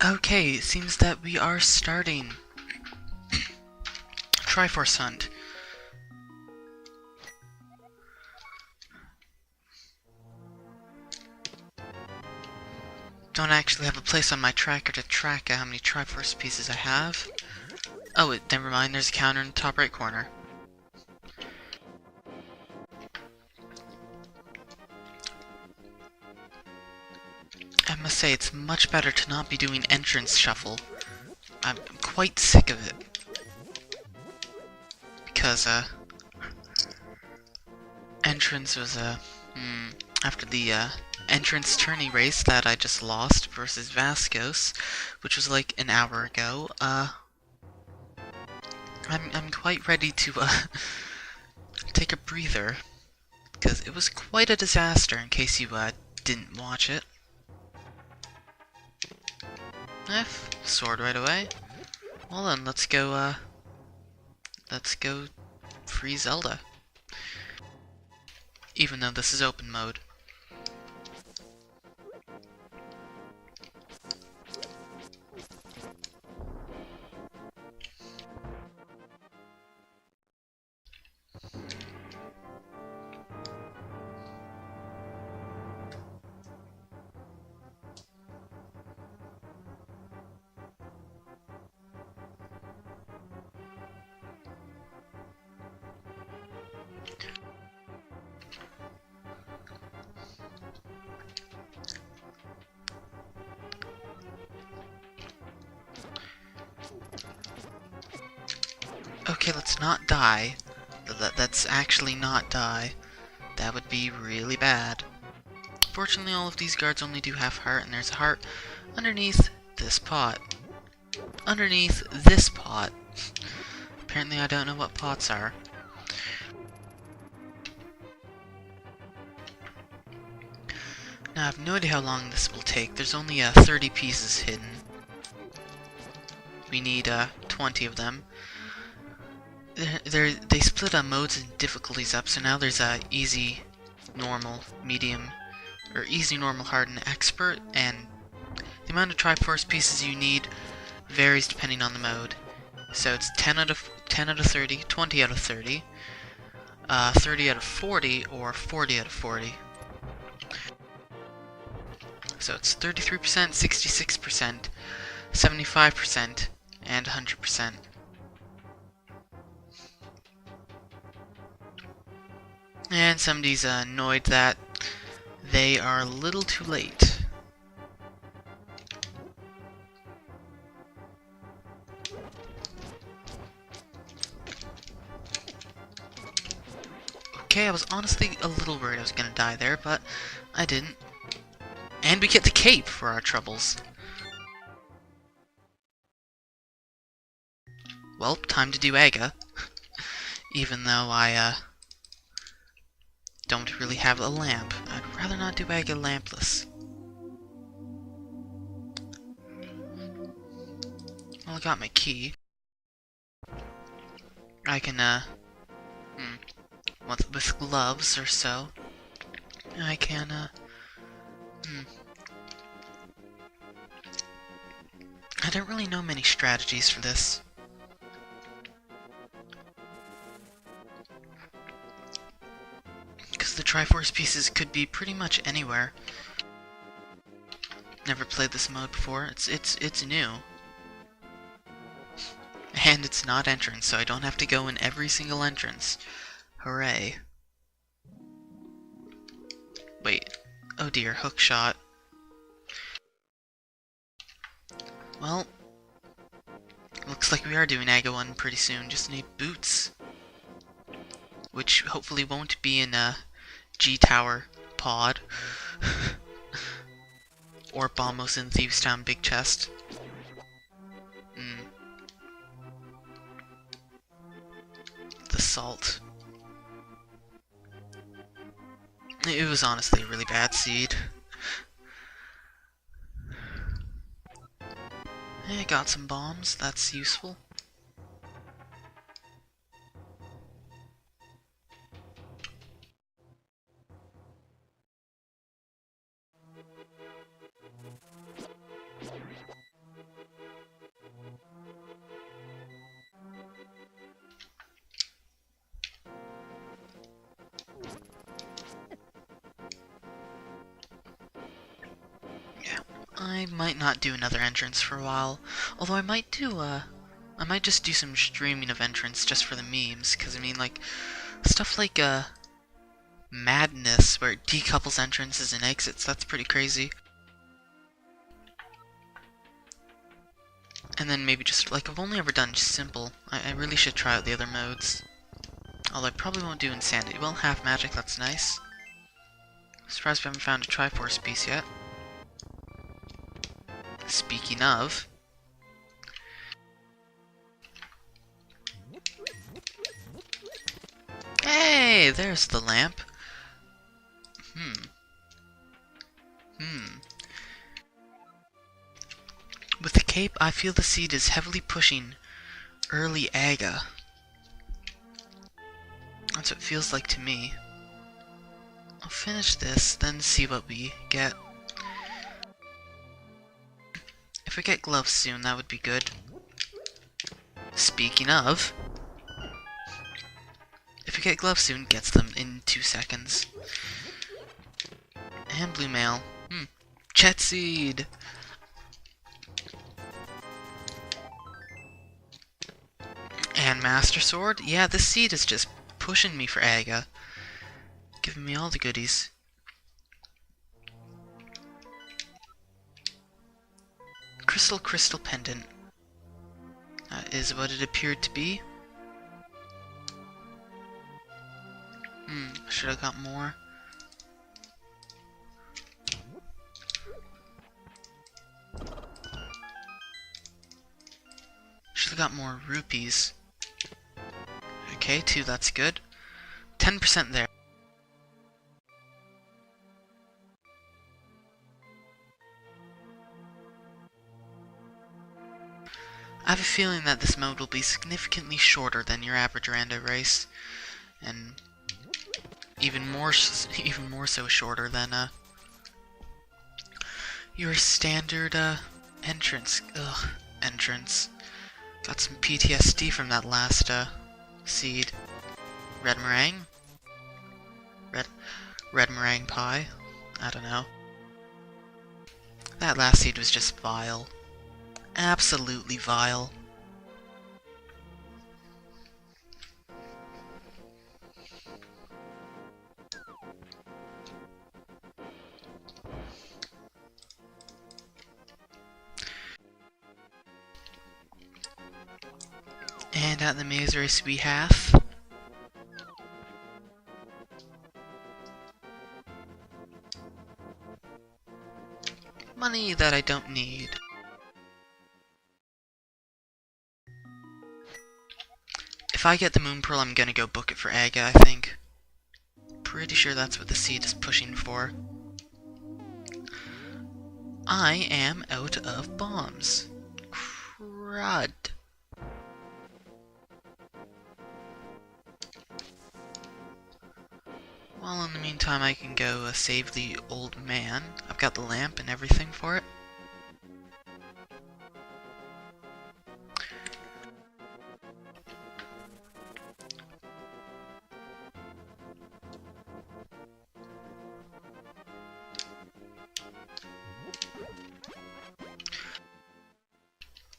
Okay, it seems that we are starting Triforce Hunt. Don't actually have a place on my tracker to track how many Triforce pieces I have. Oh, never mind, there's a counter in the top right corner. I must say, it's much better to not be doing entrance shuffle. I'm quite sick of it. Because, entrance was, after the, entrance tourney race that I just lost versus Vascos, which was like an hour ago, I'm quite ready to, take a breather. Because it was quite a disaster, in case you, didn't watch it. Sword right away. Well then, let's go free Zelda. Even though this is open mode. Okay, let's not die. That's actually not die. That would be really bad. Fortunately, all of these guards only do half heart, and there's a heart underneath this pot. Underneath this pot. Apparently I don't know what pots are. Now I have no idea how long this will take. There's only 30 pieces hidden. We need 20 of them. They split modes and difficulties up, so now there's easy, normal, medium, or easy, normal, hard, and expert, and the amount of Triforce pieces you need varies depending on the mode. So it's 10 out of 30, 20 out of 30, 30 out of 40, or 40 out of 40. So it's 33%, 66%, 75%, and 100%. And somebody's annoyed that they are a little too late. Okay, I was honestly a little worried I was gonna die there, but I didn't. And we get the cape for our troubles. Well, time to do Aga. Even though I, don't really have a lamp. I'd rather not do Aga lampless. Well, I got my key. I can, with gloves or so, I can, I don't really know many strategies for this. Because the Triforce pieces could be pretty much anywhere. Never played this mode before. It's new. And it's not entrance, so I don't have to go in every single entrance. Hooray. Wait. Oh dear, hook shot. Well, looks like we are doing Aga 1 pretty soon. Just need boots. Which hopefully won't be in a G-Tower pod. Or Bombos in Thieves Town Big Chest. The salt. It was honestly a really bad seed. I got some bombs, that's useful. I might not do another entrance for a while. Although I might just do some streaming of entrance just for the memes. Because, I mean, like, stuff like, Madness, where it decouples entrances and exits, that's pretty crazy. And then maybe just, like, I've only ever done simple. I really should try out the other modes. Although I probably won't do Insanity. Well, half magic, that's nice. Surprised we haven't found a Triforce piece yet. Speaking of... Hey, there's the lamp. With the cape, I feel the seed is heavily pushing early Aga. That's what it feels like to me. I'll finish this, then see what we get. If we get gloves soon, that would be good. Speaking of... If we get gloves soon, gets them in 2 seconds. And blue mail. Chet seed! And Master Sword? Yeah, this seed is just pushing me for Aga. Giving me all the goodies. Crystal pendant. That is what it appeared to be. Should have got more. Should have got more rupees. Okay, 2, that's good. 10% there. I have a feeling that this mode will be significantly shorter than your average rando race, and even more so shorter than your standard entrance. Entrance. Got some PTSD from that last seed. Red meringue? Red meringue pie? I don't know. That last seed was just vile. Absolutely vile. And at the maze race we have... money that I don't need. If I get the Moon Pearl, I'm gonna go book it for Aga, I think. Pretty sure that's what the seed is pushing for. I am out of bombs. Crud. Well, in the meantime, I can go save the old man. I've got the lamp and everything for it.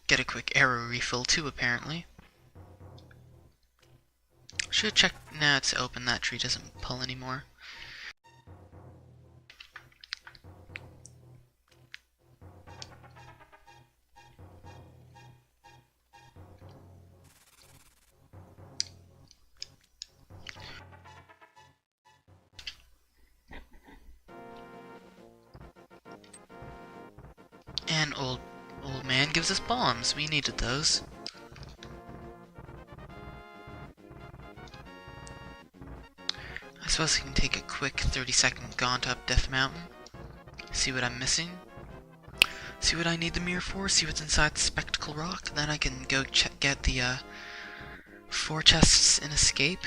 Get a quick arrow refill too, apparently. Should check. Nah, it's open. That tree doesn't pull anymore. And old man gives us bombs. We needed those. I suppose I can take a quick 30-second gaunt up Death Mountain. See what I'm missing. See what I need the mirror for. See what's inside the Spectacle Rock. Then I can go get the 4 chests in Escape.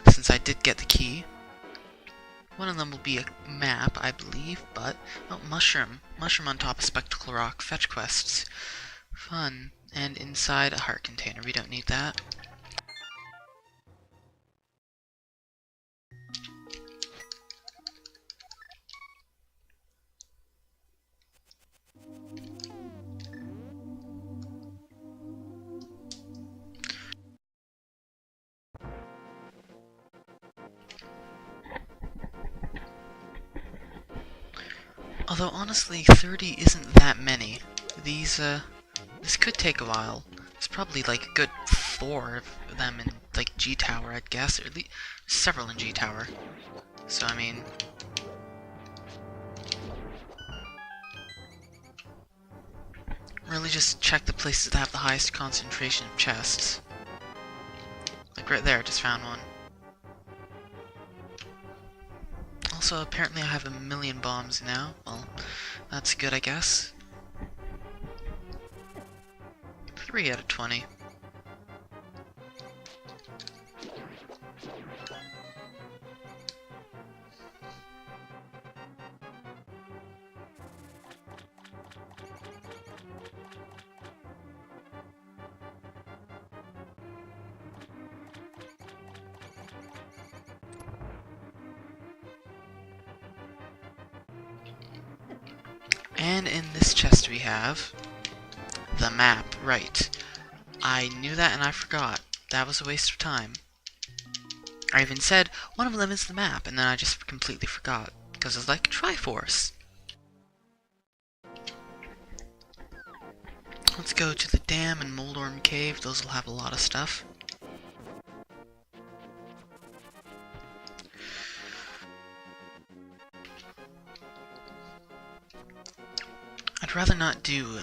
Since I did get the key. One of them will be a map, I believe, but... oh, mushroom. Mushroom on top of Spectacle Rock. Fetch quests. Fun. And inside a heart container. We don't need that. Although honestly, 30 isn't that many. This could take a while. There's probably like a good 4 of them in like G Tower, I'd guess, or at least several in G Tower. So I mean, really just check the places that have the highest concentration of chests. Like right there, I just found one. Also, apparently I have 1,000,000 bombs now. Well, that's good, I guess. 3 out of 20. And in this chest we have the map. Right. I knew that and I forgot. That was a waste of time. I even said one of them is the map, and then I just completely forgot. Because it's like Triforce. Let's go to the dam and Moldorm Cave. Those will have a lot of stuff. I'd rather not do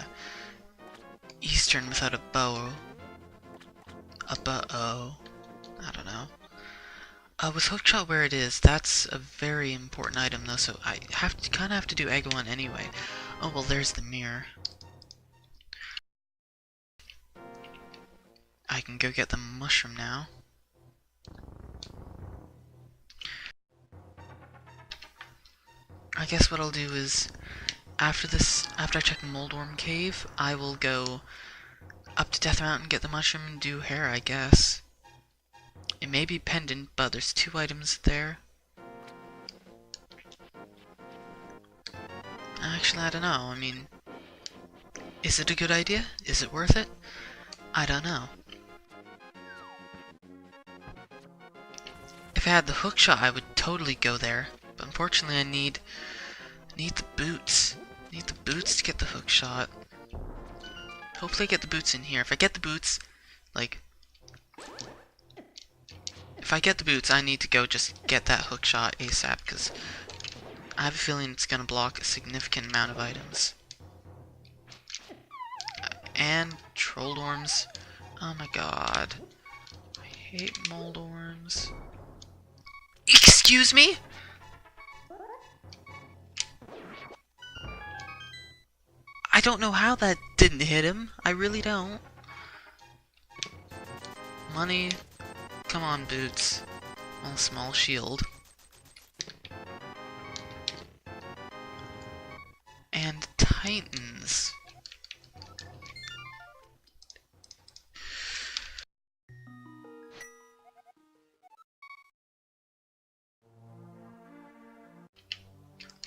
Eastern without a bow. A bow. I don't know. With hookshot where it is, that's a very important item though, so I kind of have to do egg 1 anyway. Oh well, there's the mirror. I can go get the mushroom now. I guess what I'll do is, after I check the Moldorm Cave, I will go up to Death Mountain, get the mushroom, and do hair, I guess. It may be pendant, but there's 2 items there. Actually, I don't know. I mean, is it a good idea? Is it worth it? I don't know. If I had the hookshot, I would totally go there. But unfortunately, I need the boots. I need the boots to get the hookshot. Hopefully I get the boots in here. If I get the boots, like... If I get the boots, I need to go just get that hookshot ASAP, because I have a feeling it's going to block a significant amount of items. And Trolldorms. Oh my god. I hate Moldorms. Excuse me? I don't know how that didn't hit him. I really don't. Money. Come on, boots. Well, small shield. And Titans.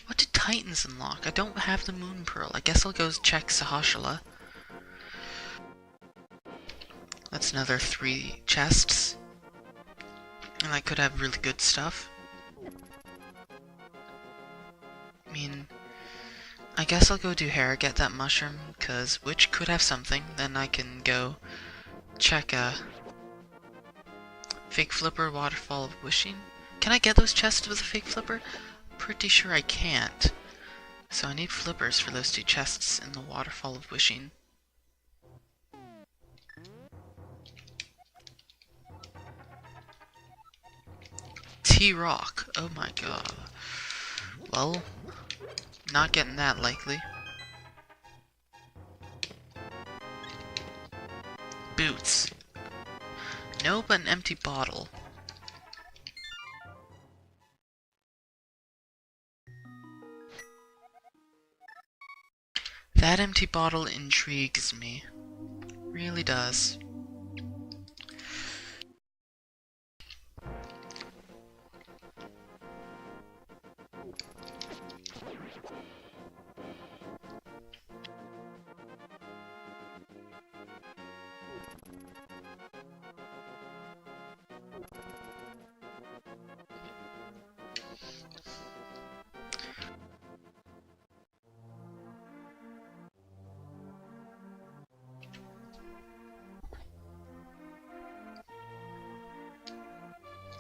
What did Titans unlock? I don't have the Moon Pearl. I guess I'll go check Sahashala. That's another 3 chests. And I could have really good stuff. I mean, I guess I'll go do hair, get that mushroom, because Witch could have something. Then I can go check Fake Flipper, Waterfall of Wishing. Can I get those chests with a Fake Flipper? Pretty sure I can't. So I need flippers for those 2 chests in the Waterfall of Wishing. T-Rock. Oh my god. Well, not getting that likely. Boots. No, but an empty bottle. That empty bottle intrigues me. Really does.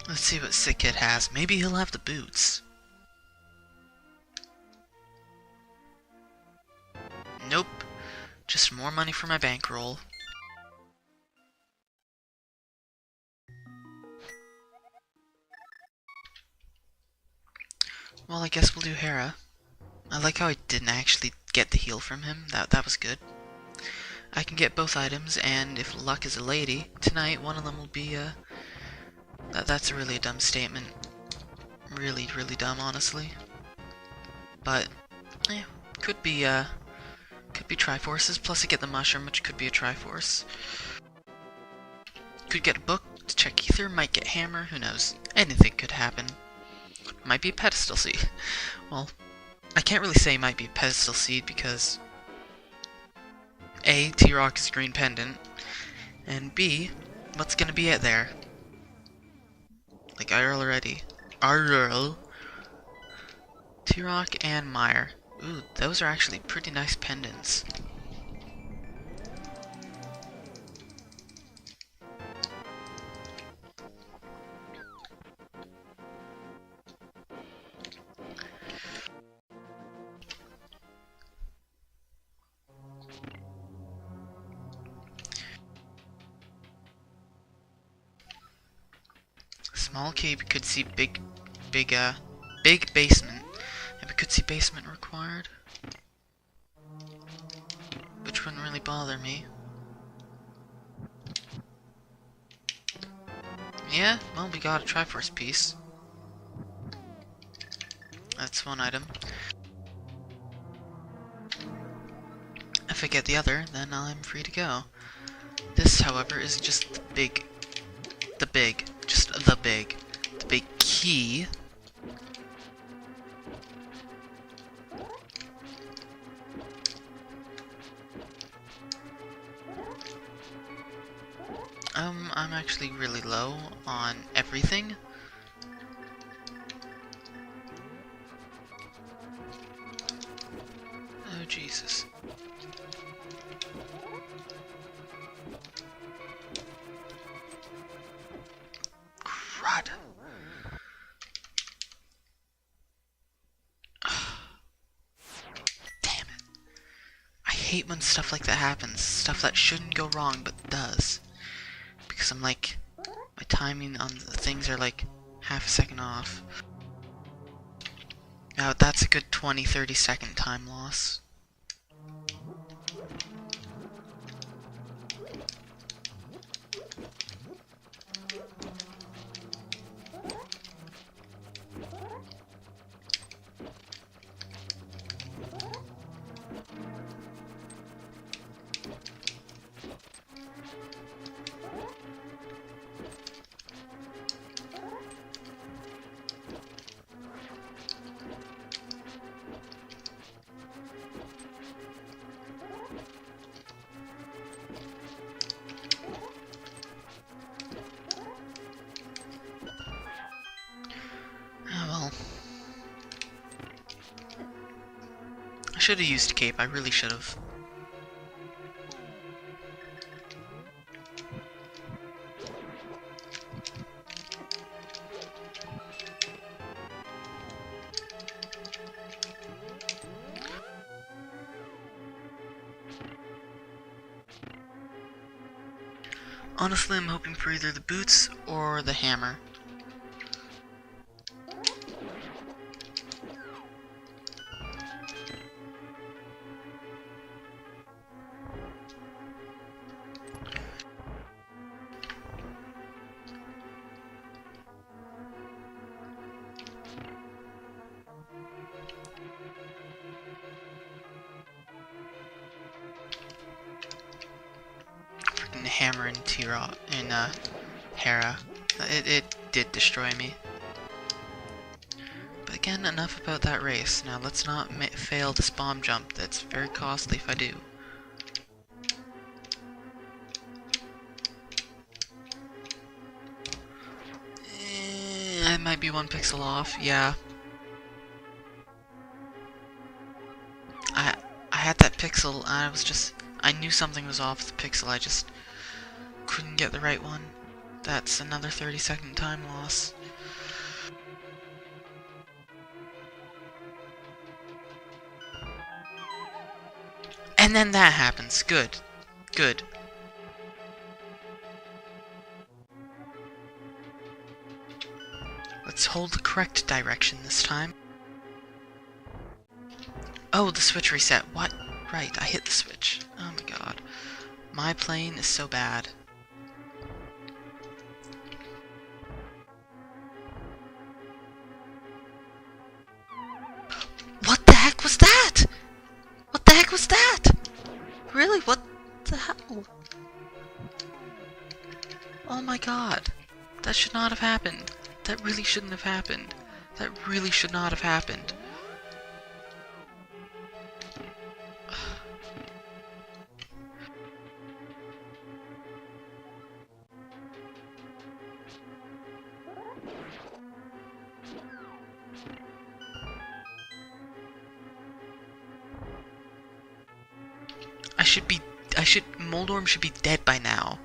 Let's see what Sick Kid has. Maybe he'll have the boots. Nope. Just more money for my bankroll. Well, I guess we'll do Hera. I like how I didn't actually get the heal from him. That was good. I can get both items, and if luck is a lady, tonight one of them will be, that's a really dumb statement. Really, really dumb, honestly. But, yeah, could be Triforces, plus I get the mushroom, which could be a Triforce. Could get a book to check ether, might get hammer, who knows. Anything could happen. Might be a pedestal seed. Well, I can't really say might be a pedestal seed because A, T-Rock is a green pendant, and B, what's gonna be it there? Like IRL already. IRL. T-Rock and Meyer. Ooh, those are actually pretty nice pendants. Small cave could see big basement. And we could see basement required. Which wouldn't really bother me. Yeah, well, we got a Triforce piece. That's one item. If I get the other, then I'm free to go. This, however, is just the big key. I'm actually really low on everything. Oh, Jesus. Crud. Damn it. I hate when stuff like that happens. Stuff that shouldn't go wrong, but does. Because I'm like, my timing on the things are like half a second off. Now that's a good 20-30 second time loss. I should have used cape, I really should have. Honestly, I'm hoping for either the boots or the hammer. Hammer and T-Rock and Hera. It did destroy me. But again, enough about that race. Now let's not fail this bomb jump. That's very costly if I do. I might be 1 pixel off. Yeah. I had that pixel. I knew something was off with the pixel. I just couldn't get the right one. That's another 30-second time loss. And then that happens. Good. Good. Let's hold the correct direction this time. Oh, the switch reset. What? Right, I hit the switch. Oh my god. My plane is so bad. What the heck was that? What the heck was that? Really? What the hell? Oh my god. That should not have happened. That really shouldn't have happened. That really should not have happened. Moldorm should be dead by now.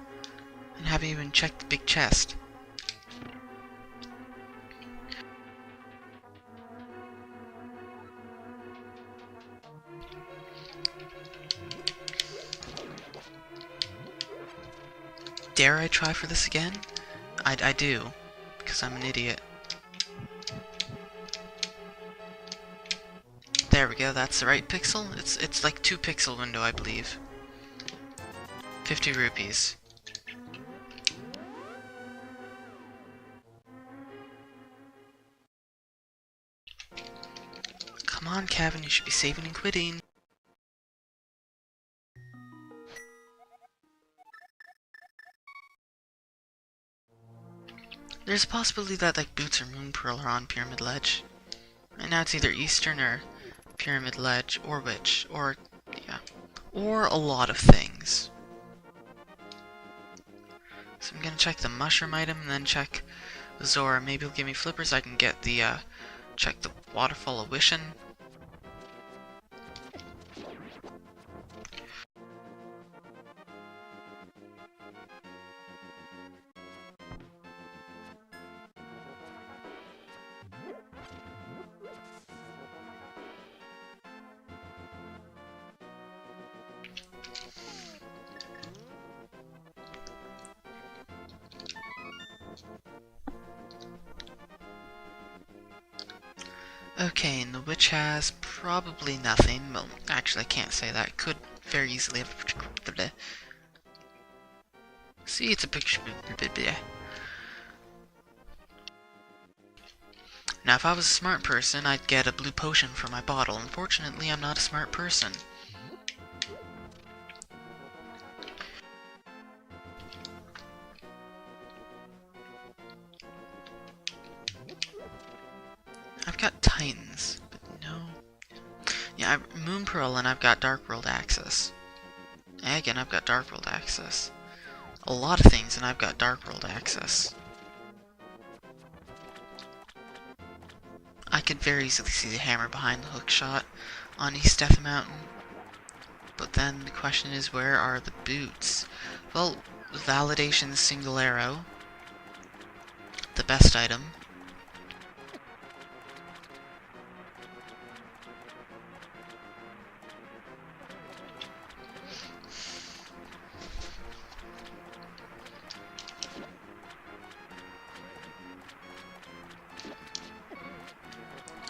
And haven't even checked the big chest. Dare I try for this again? I do, because I'm an idiot. There we go, that's the right pixel. It's like 2 pixel window, I believe. 50 rupees. Come on, Kevin, you should be saving and quitting. There's a possibility that like Boots or Moon Pearl are on Pyramid Ledge. Right now it's either Eastern or Pyramid Ledge, or Witch, or, yeah, or a lot of things. So I'm gonna check the mushroom item and then check Zora. Maybe he'll give me flippers. I can get the, check the Waterfall of Wishin'. Okay, and the witch has probably nothing. Well, actually, I can't say that. Could very easily have. See, it's a picture. Now, if I was a smart person, I'd get a blue potion for my bottle. Unfortunately, I'm not a smart person. I've got Titans, but no. Yeah, I've Moon Pearl and I've got Dark World access. Egg and I've got Dark World access. A lot of things and I've got Dark World access. I could very easily see the hammer behind the hook shot on East Death Mountain. But then the question is, where are the boots? Well, Validation's single arrow. The best item.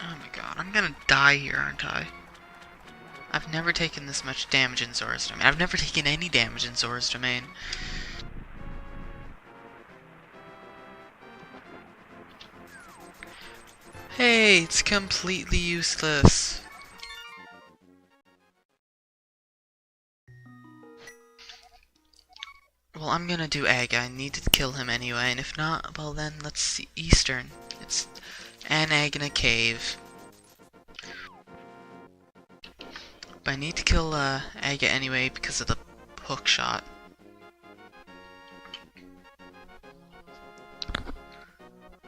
Oh my god, I'm gonna die here, aren't I? I've never taken this much damage in Zora's Domain. I've never taken any damage in Zora's Domain. Hey, it's completely useless. Well, I'm gonna do Egg. I need to kill him anyway, and if not, well then, let's see. Eastern. It's an egg in a cave. But I need to kill Aga anyway because of the hook shot.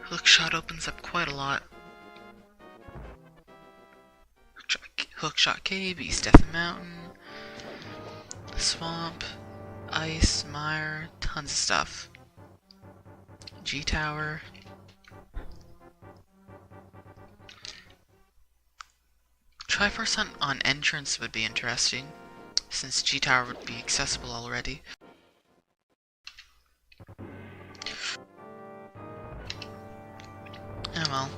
Hook shot opens up quite a lot. Hook shot cave, East Death Mountain, swamp, ice, mire, tons of stuff. G Tower. Triforce on entrance would be interesting. since G Tower would be accessible already. Oh well.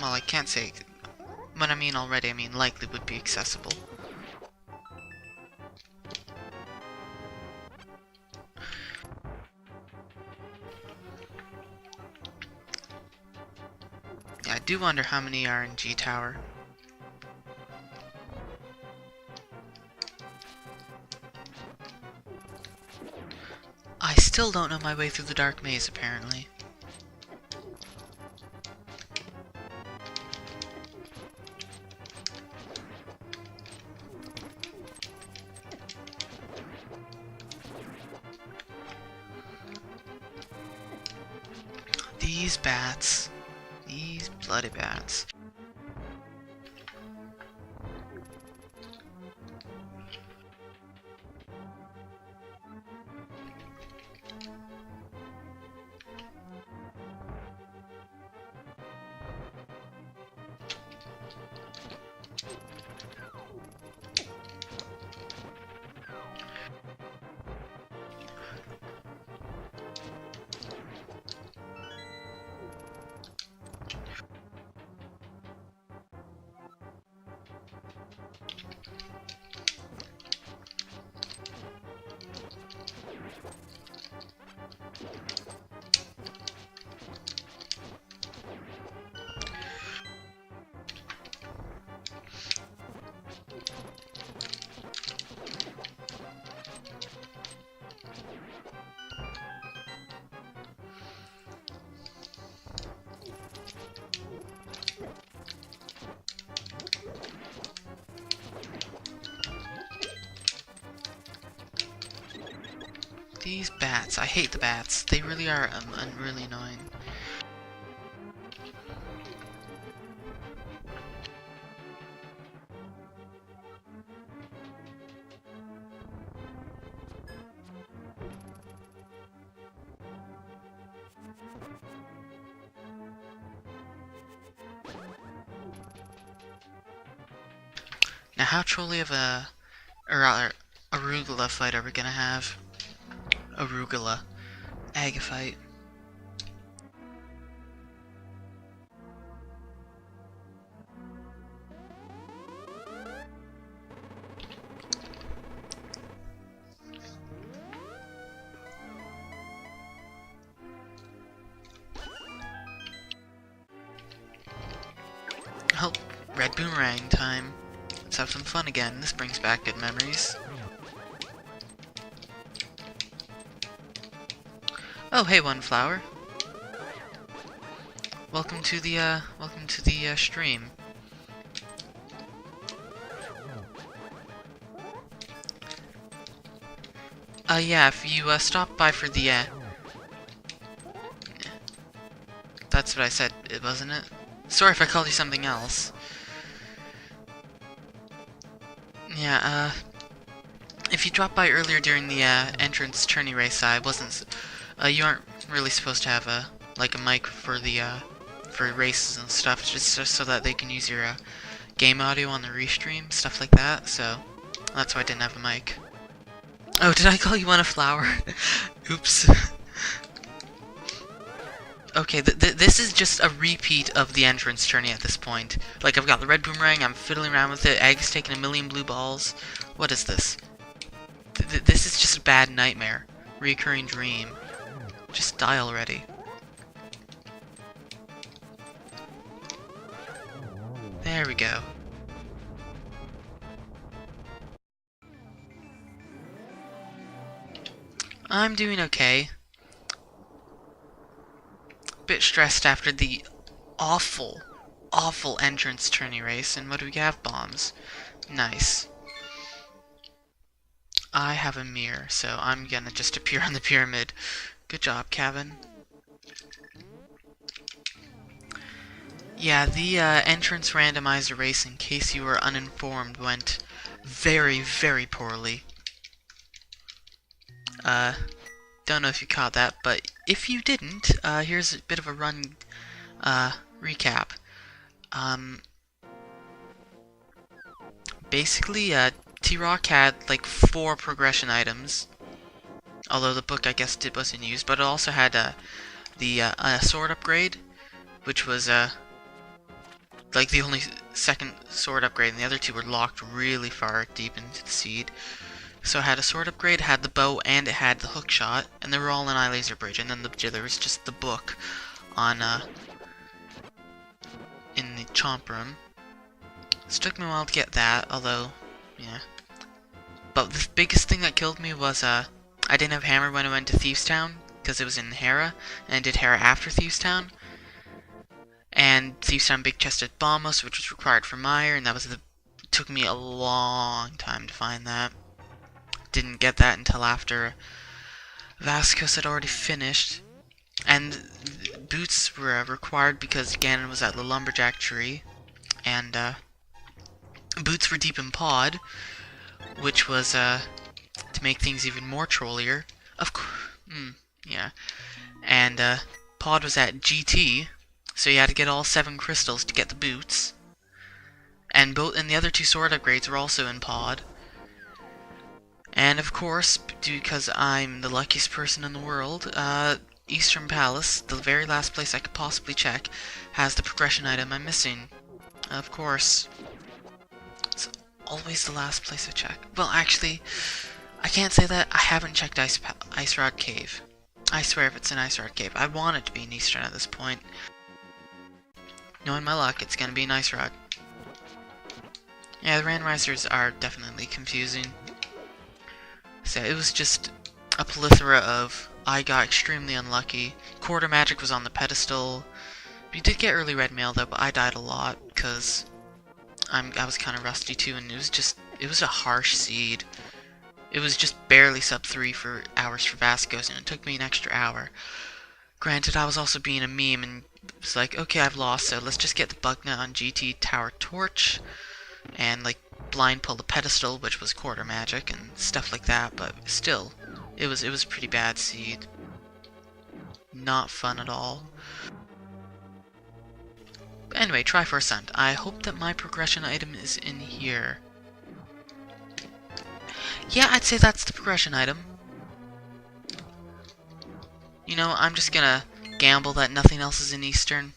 Well, I can't say. When I mean already, I mean likely would be accessible. Yeah, I do wonder how many are in G Tower. I still don't know my way through the dark maze, apparently. These bats. These bloody bats. These bats. I hate the bats. They really are really annoying. Now, how truly of a, or rather, arugula fight are we gonna have? Arugula. Egg fight. Oh, red boomerang time. Let's have some fun again. This brings back good memories. Oh, hey, one flower. Welcome to the stream. Yeah, if you stop by for the that's what I said, wasn't it? Sorry if I called you something else. Yeah, if you dropped by earlier during the entrance tourney race, I wasn't. You aren't really supposed to have a mic for the for races and stuff, just so that they can use your game audio on the restream, stuff like that. So that's why I didn't have a mic. Oh, did I call you a flower? Oops. Okay, this is just a repeat of the entrance tourney at this point. Like, I've got the red boomerang, I'm fiddling around with it, Egg's taking a million blue balls. What is this? This is just a bad nightmare. Recurring dream. Just die already. There we go. I'm doing okay. Bit stressed after the awful entrance tourney race, and what do we have? Bombs. Nice. I have a mirror, so I'm gonna just appear on the pyramid. Good job, Kevin. Yeah, the entrance randomizer race, in case you were uninformed, went very, very poorly. Don't know if you caught that, but if you didn't, here's a bit of a recap. Basically, T-Rock had like 4 progression items. Although the book, I guess, wasn't used, but it also had the sword upgrade, which was like the only second sword upgrade, and the other 2 were locked really far deep into the seed. So it had a sword upgrade, it had the bow, and it had the hook shot, and they were all in Eye Laser Bridge. And then there was just the book on in the Chomp Room. It took me a while to get that, although, yeah. But the biggest thing that killed me was I didn't have Hammer when I went to Thieves Town, because it was in Hera, and I did Hera after Thieves Town. And Thieves Town Big Chested Bombos, which was required for Meyer, and that was it took me a long time to find that. Didn't get that until after Vasquez had already finished. And boots were required because Ganon was at the Lumberjack tree. And boots were deep in Pod, which was to make things even more trollier. Of course, yeah. And Pod was at GT, so you had to get all 7 crystals to get the boots. And the other 2 sword upgrades were also in Pod. And of course, because I'm the luckiest person in the world, Eastern Palace, the very last place I could possibly check, has the progression item I'm missing. Of course. It's always the last place I check. Well, actually, I can't say that. I haven't checked Ice Rod Cave. I swear if it's an Ice Rod Cave. I want it to be an Eastern at this point. Knowing my luck, it's gonna be an Ice Rod. Yeah, the randomizers are definitely confusing. So it was just a plethora of I got extremely unlucky. Quarter Magic was on the pedestal. We did get early red mail though, but I died a lot because I was kind of rusty too, and it was a harsh seed. It was just barely sub 3 for hours for Vasquez, and it took me an extra hour. Granted, I was also being a meme, and it was like, okay, I've lost, so let's just get the bug nut on GT Tower Torch, and like blind pull the pedestal, which was quarter magic and stuff like that. But still, it was a pretty bad seed. Not fun at all. But anyway, Triforce Hunt. I hope that my progression item is in here. Yeah, I'd say that's the progression item. You know, I'm just gonna gamble that nothing else is in Eastern.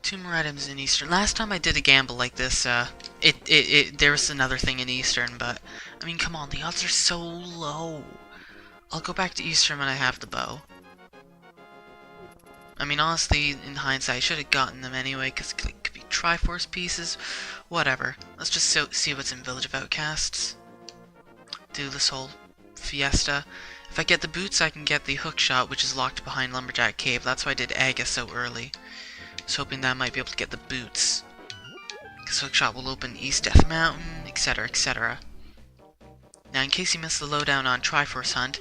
Two more items in Eastern. Last time I did a gamble like this, there was another thing in Eastern, but I mean, come on, the odds are so low. I'll go back to Eastern when I have the bow. I mean, honestly, in hindsight, I should have gotten them anyway, because it could be Triforce pieces. Whatever. Let's just see what's in Village of Outcasts. Do this whole fiesta. If I get the boots, I can get the hook shot, which is locked behind Lumberjack Cave. That's why I did Aga so early. I was hoping that I might be able to get the boots. Because hookshot will open East Death Mountain, etc, etc. Now, in case you missed the lowdown on Triforce Hunt,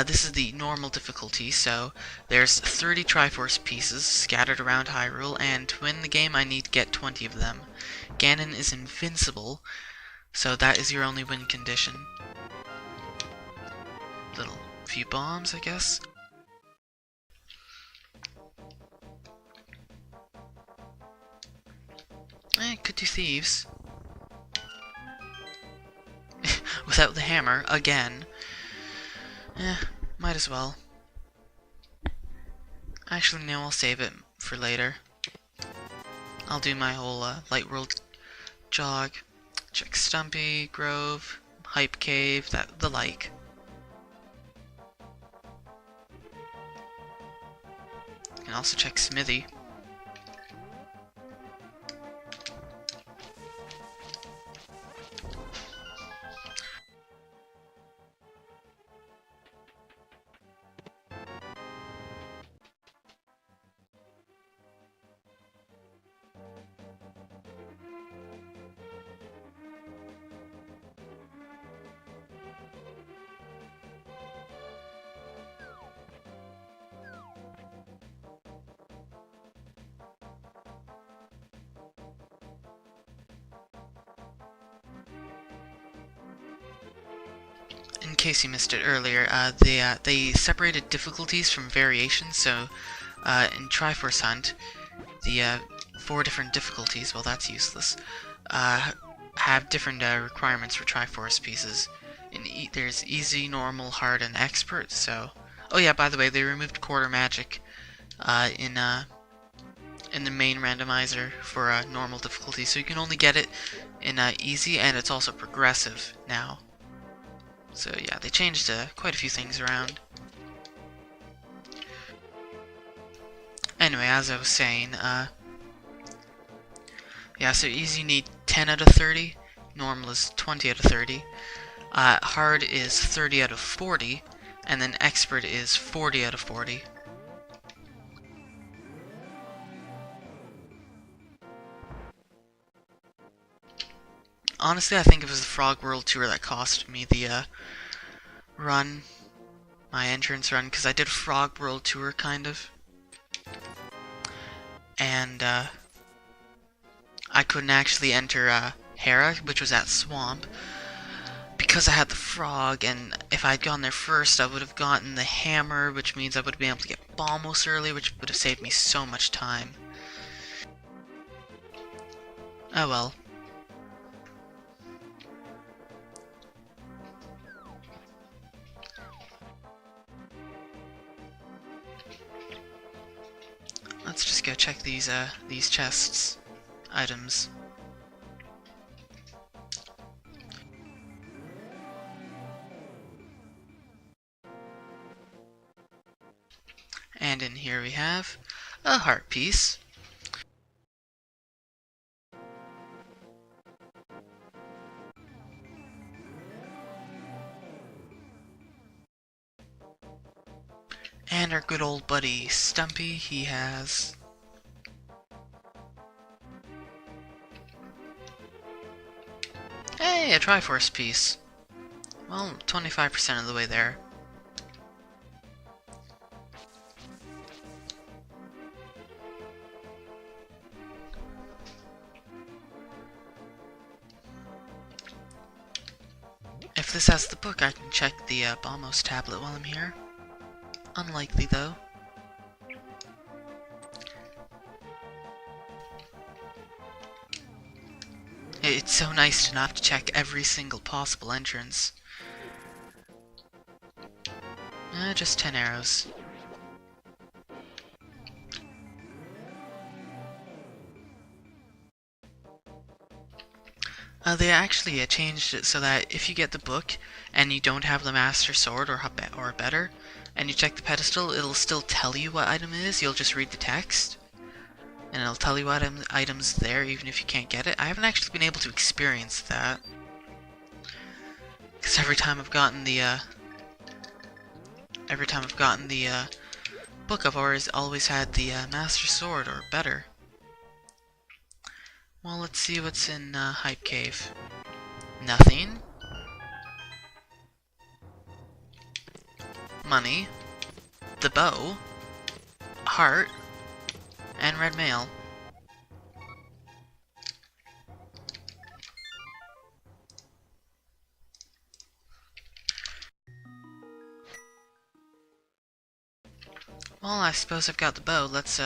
this is the normal difficulty, so there's 30 Triforce pieces scattered around Hyrule, and to win the game I need to get 20 of them. Ganon is invincible, so that is your only win condition. Little few bombs, I guess. Could do thieves. Without the hammer, again. Might as well. Actually, no, I'll save it for later. I'll do my whole Light World jog. Check Stumpy, Grove, Hype Cave, the like. And also check Smithy. case you missed it earlier, they separated difficulties from variations. So in Triforce Hunt, the 4 different difficulties, well, that's useless, have different requirements for Triforce pieces. There's easy, normal, hard, and expert. So, oh yeah, by the way, they removed quarter magic in the main randomizer for normal difficulty, so you can only get it in easy, and it's also progressive now. So yeah, they changed quite a few things around. Anyway, as I was saying, yeah, so easy you need 10 out of 30, normal is 20 out of 30, hard is 30 out of 40, and then expert is 40 out of 40. Honestly, I think it was the Frog World Tour that cost me the run, my entrance run, because I did Frog World Tour, kind of. And I couldn't actually enter Hera, which was at Swamp, because I had the frog, and if I'd gone there first, I would have gotten the hammer, which means I would have been able to get Balmos early, which would have saved me so much time. Oh well. Let's just go check these chests, items. And in here we have a heart piece. And our good old buddy Stumpy, he has hey, a Triforce piece. Well, 25% of the way there. If this has the book, I can check the Balmos tablet while I'm here. Unlikely, though. It's so nice to not have to check every single possible entrance. Just 10 arrows. They actually changed it so that if you get the book and you don't have the Master Sword or better, and you check the pedestal, it'll still tell you what item it is. You'll just read the text, and it'll tell you what item's there even if you can't get it. I haven't actually been able to experience that, because every time I've gotten the book, I've always had the Master Sword or better. Well, let's see what's in Hype Cave. Nothing. Money. The bow. Heart. And red mail. Well, I suppose I've got the bow. Let's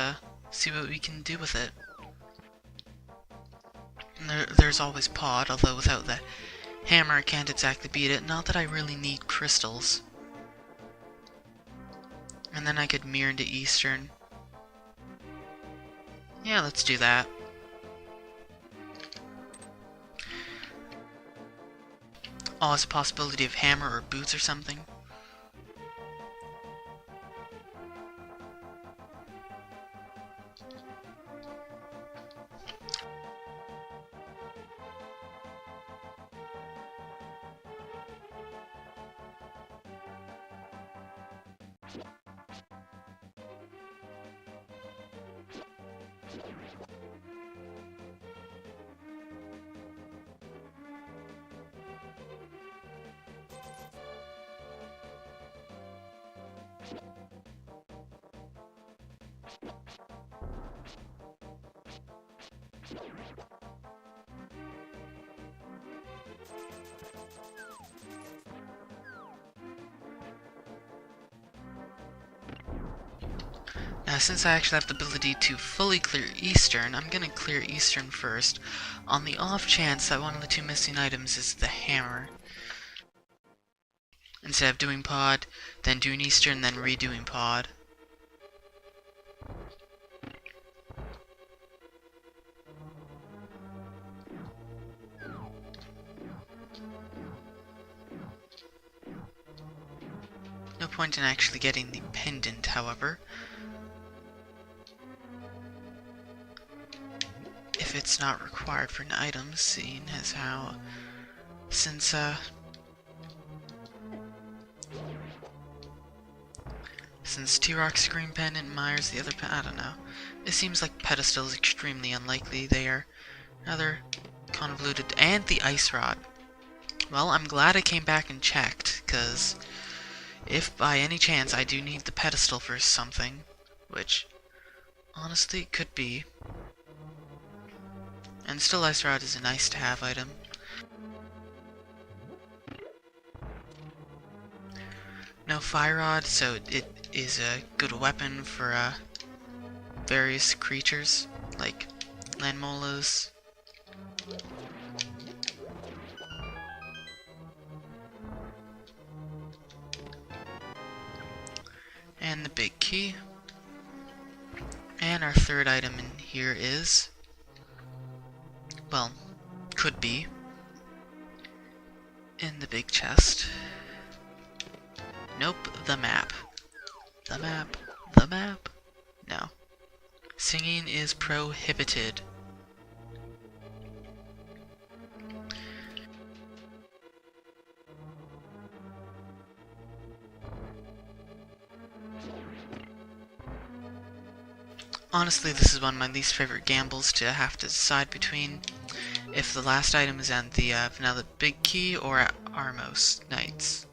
see what we can do with it. There's always Pod, although without the hammer I can't exactly beat it. Not that I really need crystals. And then I could mirror into Eastern. Yeah, let's do that. Oh, it's a possibility of hammer or boots or something. Now, since I actually have the ability to fully clear Eastern, I'm gonna clear Eastern first, on the off chance that one of the two missing items is the hammer. Instead of doing pod, then doing Eastern, then redoing pod. No point in actually getting the pendant, however. If it's not required for an item, seeing as how, since T-Rock's green pendant and Myers the other I don't know. It seems like pedestal is extremely unlikely there. Another convoluted, and the ice rod. Well, I'm glad I came back and checked, because if by any chance I do need the pedestal for something, which honestly it could be, and still ice rod is a nice to have item. No fire rod, so it is a good weapon for various creatures like landmolas. And the big key. And our third item in here is, well, could be in the big chest. Nope, the map. The map. The map. No. Singing is prohibited. Honestly, this is one of my least favorite gambles, to have to decide between if the last item is at the vanilla big key or at Armos Knights.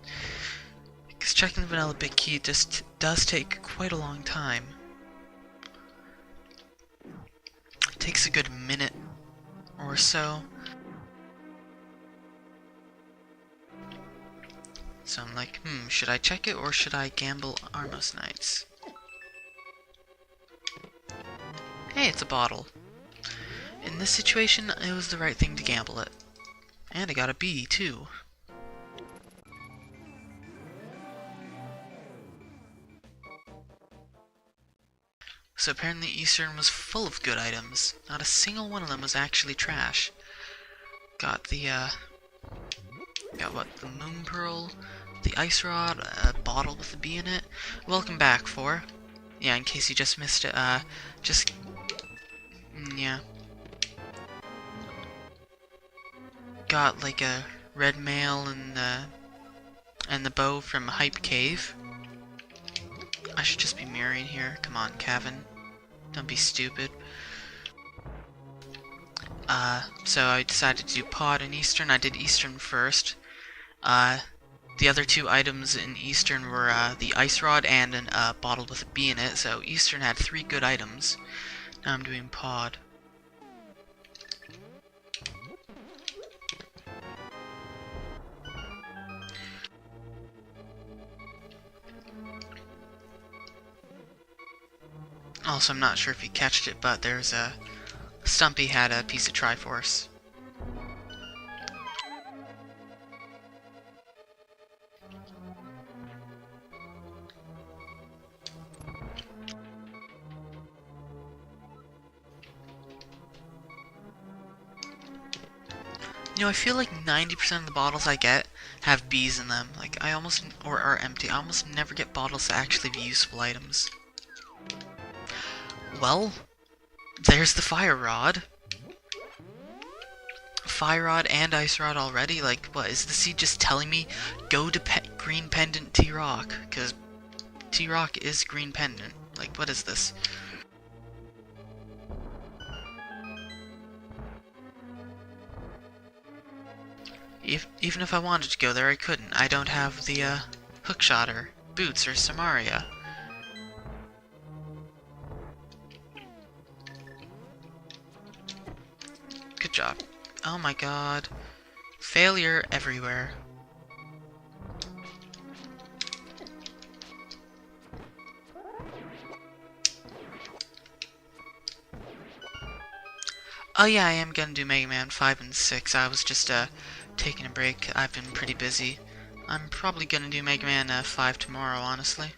Because checking the vanilla big key just does take quite a long time. It takes a good minute or so. So I'm like, should I check it or should I gamble Armos Knights? Hey, it's a bottle. In this situation, it was the right thing to gamble it. And I got a B, too. So apparently Eastern was full of good items. Not a single one of them was actually trash. Got the, got what? The Moon Pearl, the Ice Rod, a bottle with a B in it. Welcome back, 4. Yeah, in case you just missed it, yeah. Got like a red mail and the bow from Hype Cave. I should just be mirroring here. Come on, Kevin. Don't be stupid. So I decided to do pod and Eastern. I did Eastern first. The other two items in Eastern were the Ice Rod and a bottle with a B in it, so Eastern had 3 good items. Now I'm doing pod. Also, I'm not sure if you catched it, but there's a... Stumpy had a piece of Triforce. You know, I feel like 90% of the bottles I get have B's in them. Like, I almost... or are empty. I almost never get bottles that actually be useful items. Well, there's the Fire Rod. Fire Rod and Ice Rod already? Like, what, is the seed just telling me, go to Green Pendant T-Rock? Because T-Rock is Green Pendant. Like, what is this? Even if I wanted to go there, I couldn't. I don't have the, hookshot or boots or Samaria. Good job. Oh my god. Failure everywhere. Oh yeah, I am gonna do Mega Man 5 and 6. I was just taking a break. I've been pretty busy. I'm probably gonna do Mega Man 5 tomorrow, honestly.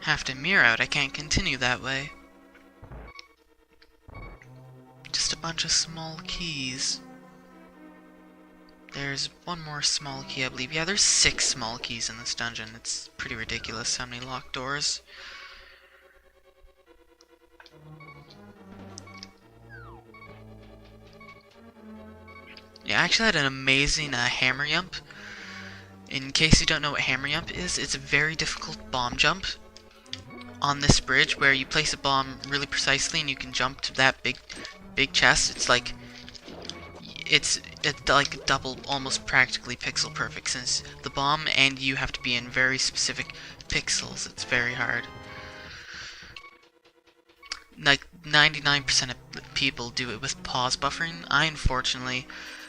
Have to mirror out, I can't continue that way. Just a bunch of small keys. There's one more small key, I believe. Yeah, there's 6 small keys in this dungeon. It's pretty ridiculous how many locked doors. Yeah, I actually had an amazing hammer jump. In case you don't know what hammer jump is, it's a very difficult bomb jump on this bridge where you place a bomb really precisely and you can jump to that big chest. It's like double, almost practically pixel perfect, since the bomb and you have to be in very specific pixels. It's very hard. Like 99% of people do it with pause buffering. I unfortunately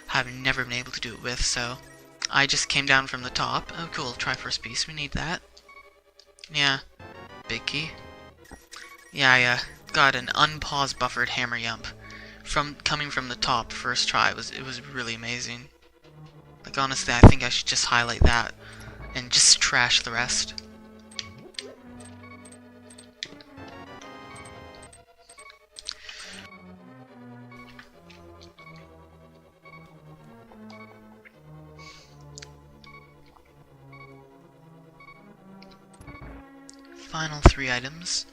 have never been able to do it with, so I just came down from the top. Oh cool, Triforce piece, we need that. Yeah, big key. Yeah, I got an unpause buffered hammer jump coming from the top first try. It was really amazing. Like honestly, I think I should just highlight that and just trash the rest. Final 3 items.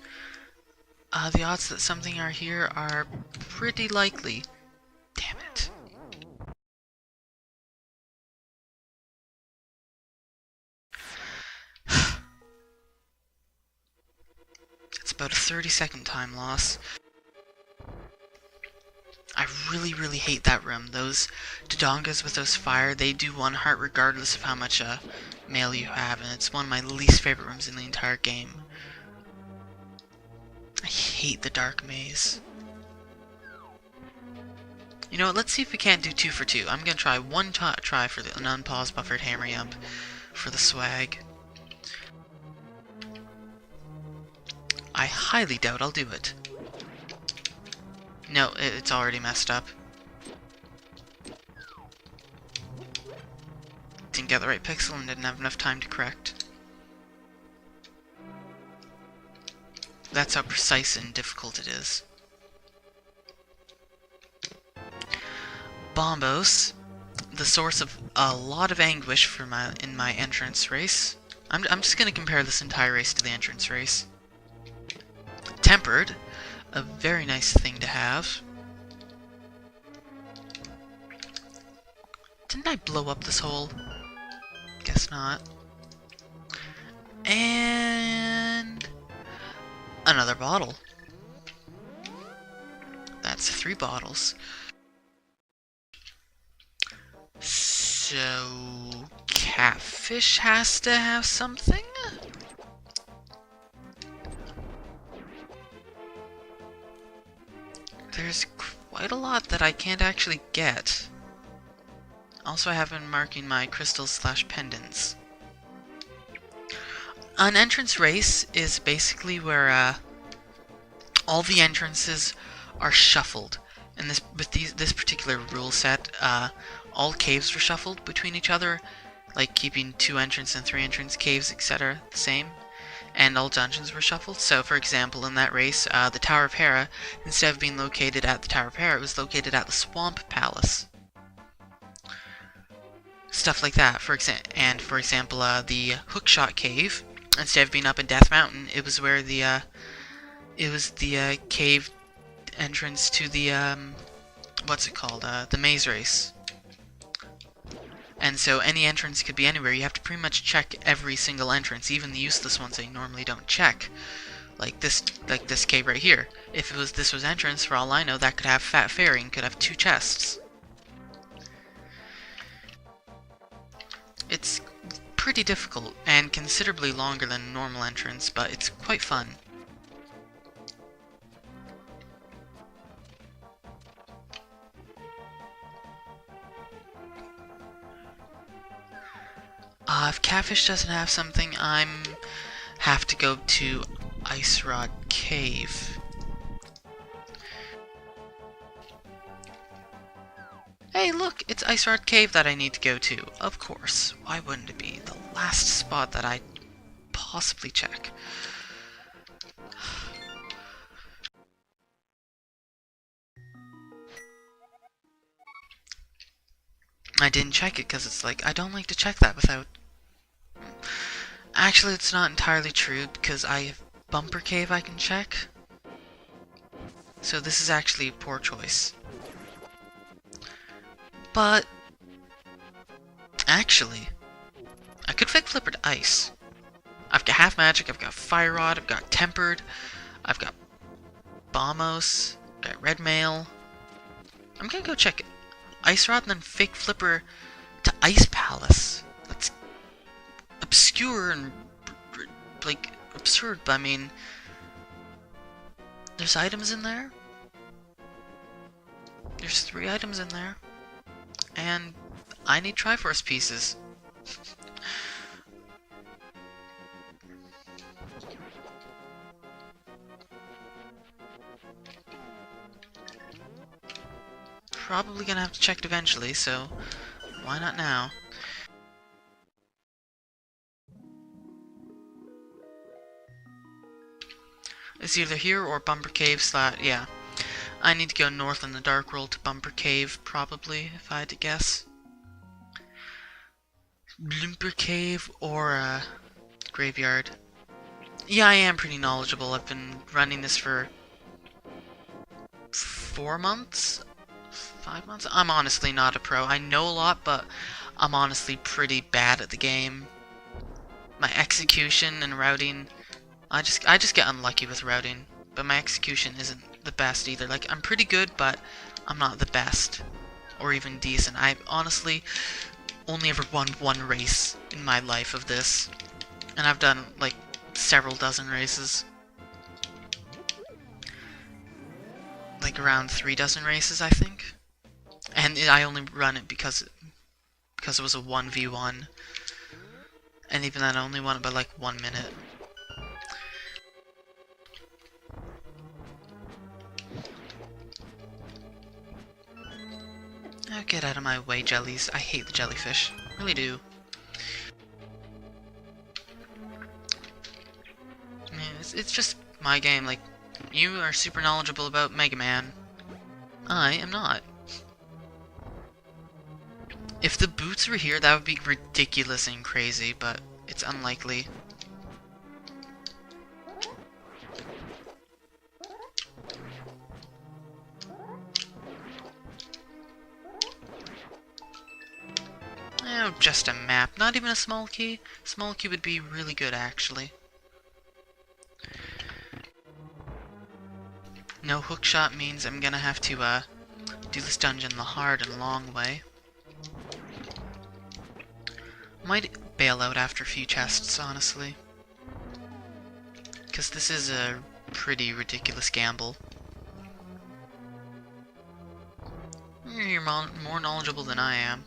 The odds that something are here are pretty likely. Damn it. It's about a 30-second time loss. I really hate that room. Those Dodongas with those fire, they do 1 heart regardless of how much mail you have, and it's one of my least favorite rooms in the entire game. I hate the dark maze. You know what, let's see if we can't do 2 for 2. I'm gonna try one try for the unpause buffered hammer jump for the swag. I highly doubt I'll do it. No, it's already messed up. Didn't get the right pixel and didn't have enough time to correct. That's how precise and difficult it is. Bombos, the source of a lot of anguish for in my entrance race. I'm just gonna compare this entire race to the entrance race. Tempered, a very nice thing to have. Didn't I blow up this hole? Guess not. And another bottle. That's 3 bottles. So Catfish has to have something? There's quite a lot that I can't actually get. Also, I have been marking my crystals / pendants. An entrance race is basically where all the entrances are shuffled. And this particular rule set, all caves were shuffled between each other, like keeping 2 entrance and 3 entrance caves, etc. the same. And all dungeons were shuffled. So, for example, in that race, the Tower of Hera, instead of being located at the Tower of Hera, it was located at the Swamp Palace. Stuff like that. For example, the Hookshot Cave, instead of being up in Death Mountain, it was where the cave entrance to the what's it called? The maze race. And so any entrance could be anywhere. You have to pretty much check every single entrance, even the useless ones that you normally don't check. Like this cave right here. If this was entrance, for all I know, that could have Fat Fairy and could have 2 chests. It's pretty difficult and considerably longer than a normal entrance, but it's quite fun. If Catfish doesn't have something, have to go to Ice Rod Cave. Hey, look! It's Ice Rod Cave that I need to go to. Of course. Why wouldn't it be the last spot that I possibly check? I didn't check it because it's like, I don't like to check that without... Actually, it's not entirely true because I have Bumper Cave I can check. So this is actually a poor choice. But... actually, I could fake Flipper to Ice. I've got Half Magic, I've got Fire Rod, I've got Tempered, I've got Bombos, I've got Red Mail. I'm gonna go check Ice Rod and then fake Flipper to Ice Palace. That's obscure and, like, absurd, but I mean... there's items in there? There's 3 items in there. And I need Triforce pieces. Probably gonna have to check it eventually, so why not now? It's either here or Bumper Cave yeah. I need to go north in the Dark World to Bumper Cave, probably, if I had to guess. Bumper Cave or Graveyard. Yeah, I am pretty knowledgeable. I've been running this for 4 months? 5 months? I'm honestly not a pro. I know a lot, but I'm honestly pretty bad at the game. My execution and routing... I just get unlucky with routing, but my execution isn't the best either. Like, I'm pretty good, but I'm not the best, or even decent. I've honestly only ever won 1 race in my life of this, and I've done, like, several dozen races. Like, around 3 dozen races, I think. And I only run it because it was a 1v1, and even then I only won it by, like, 1 minute. Oh, get out of my way, jellies. I hate the jellyfish. Really do. I mean, it's just my game. Like, you are super knowledgeable about Mega Man. I am not. If the boots were here, that would be ridiculous and crazy, but it's unlikely. Oh, just a map. Not even a small key. Small key would be really good, actually. No hookshot means I'm gonna have to, do this dungeon the hard and long way. Might bail out after a few chests, honestly. Because this is a pretty ridiculous gamble. You're more knowledgeable than I am.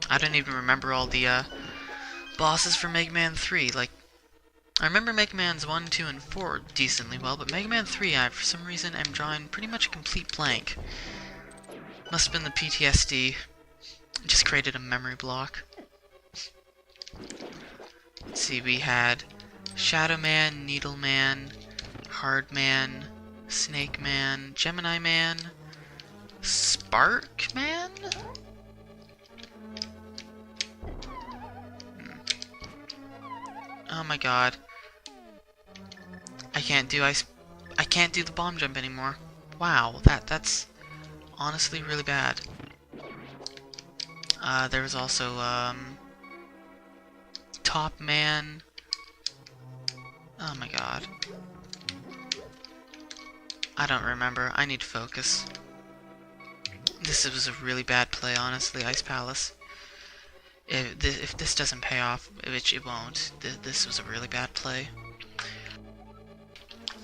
I don't even remember all the bosses for Mega Man 3. Like, I remember Mega Man's 1, 2, and 4 decently well, but Mega Man 3, for some reason, am drawing pretty much a complete blank. Must have been the PTSD. It just created a memory block. Let's see, we had Shadow Man, Needle Man, Hard Man, Snake Man, Gemini Man, Spark Man? Oh my god. I can't do the bomb jump anymore. Wow, that's honestly really bad. There was also Top Man. Oh my god. I don't remember. I need to focus. This was a really bad play, honestly, Ice Palace. If this doesn't pay off, which it won't, this was a really bad play.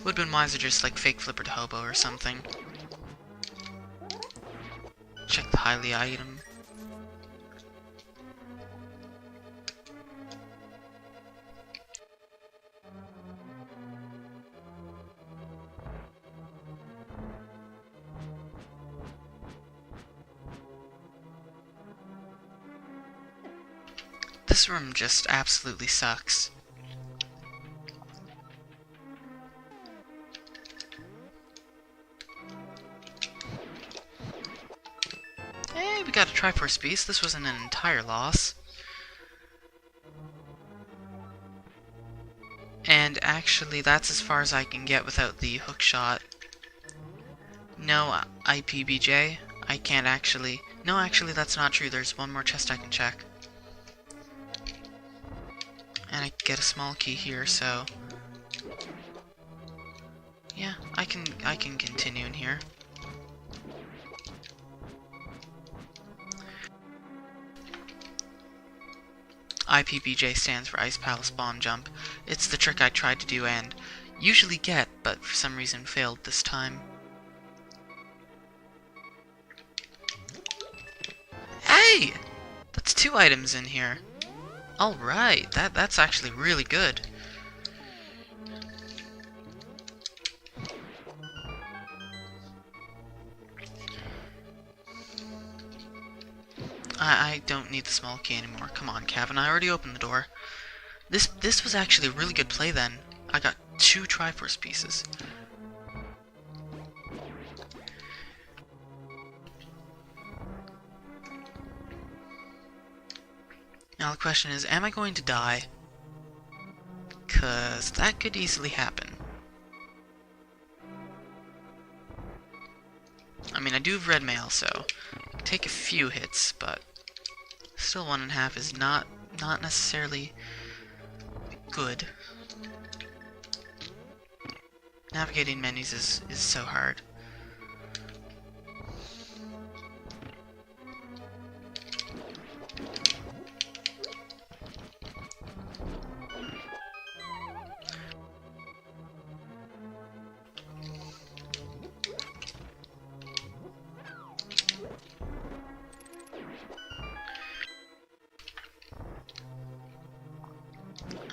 Would've been wiser just like fake Flipper to Hobo or something. Check the highly item. This room just absolutely sucks. Hey, we got a Triforce piece. This wasn't an entire loss. And actually, that's as far as I can get without the hook shot. No, IPBJ. I can't actually... No, actually, that's not true. There's one more chest I can check. And I get a small key here, so... Yeah, I can continue in here. IPBJ stands for Ice Palace Bomb Jump. It's the trick I tried to do and usually get, but for some reason failed this time. Hey! That's 2 items in here. Alright, that's actually really good. I don't need the small key anymore. Come on, Kevin, I already opened the door. This was actually a really good play then. I got 2 Triforce pieces. Now the question is, am I going to die? 'Cause that could easily happen. I mean, I do have red mail, so I can take a few hits, but still 1.5 is not necessarily good. Navigating menus is so hard.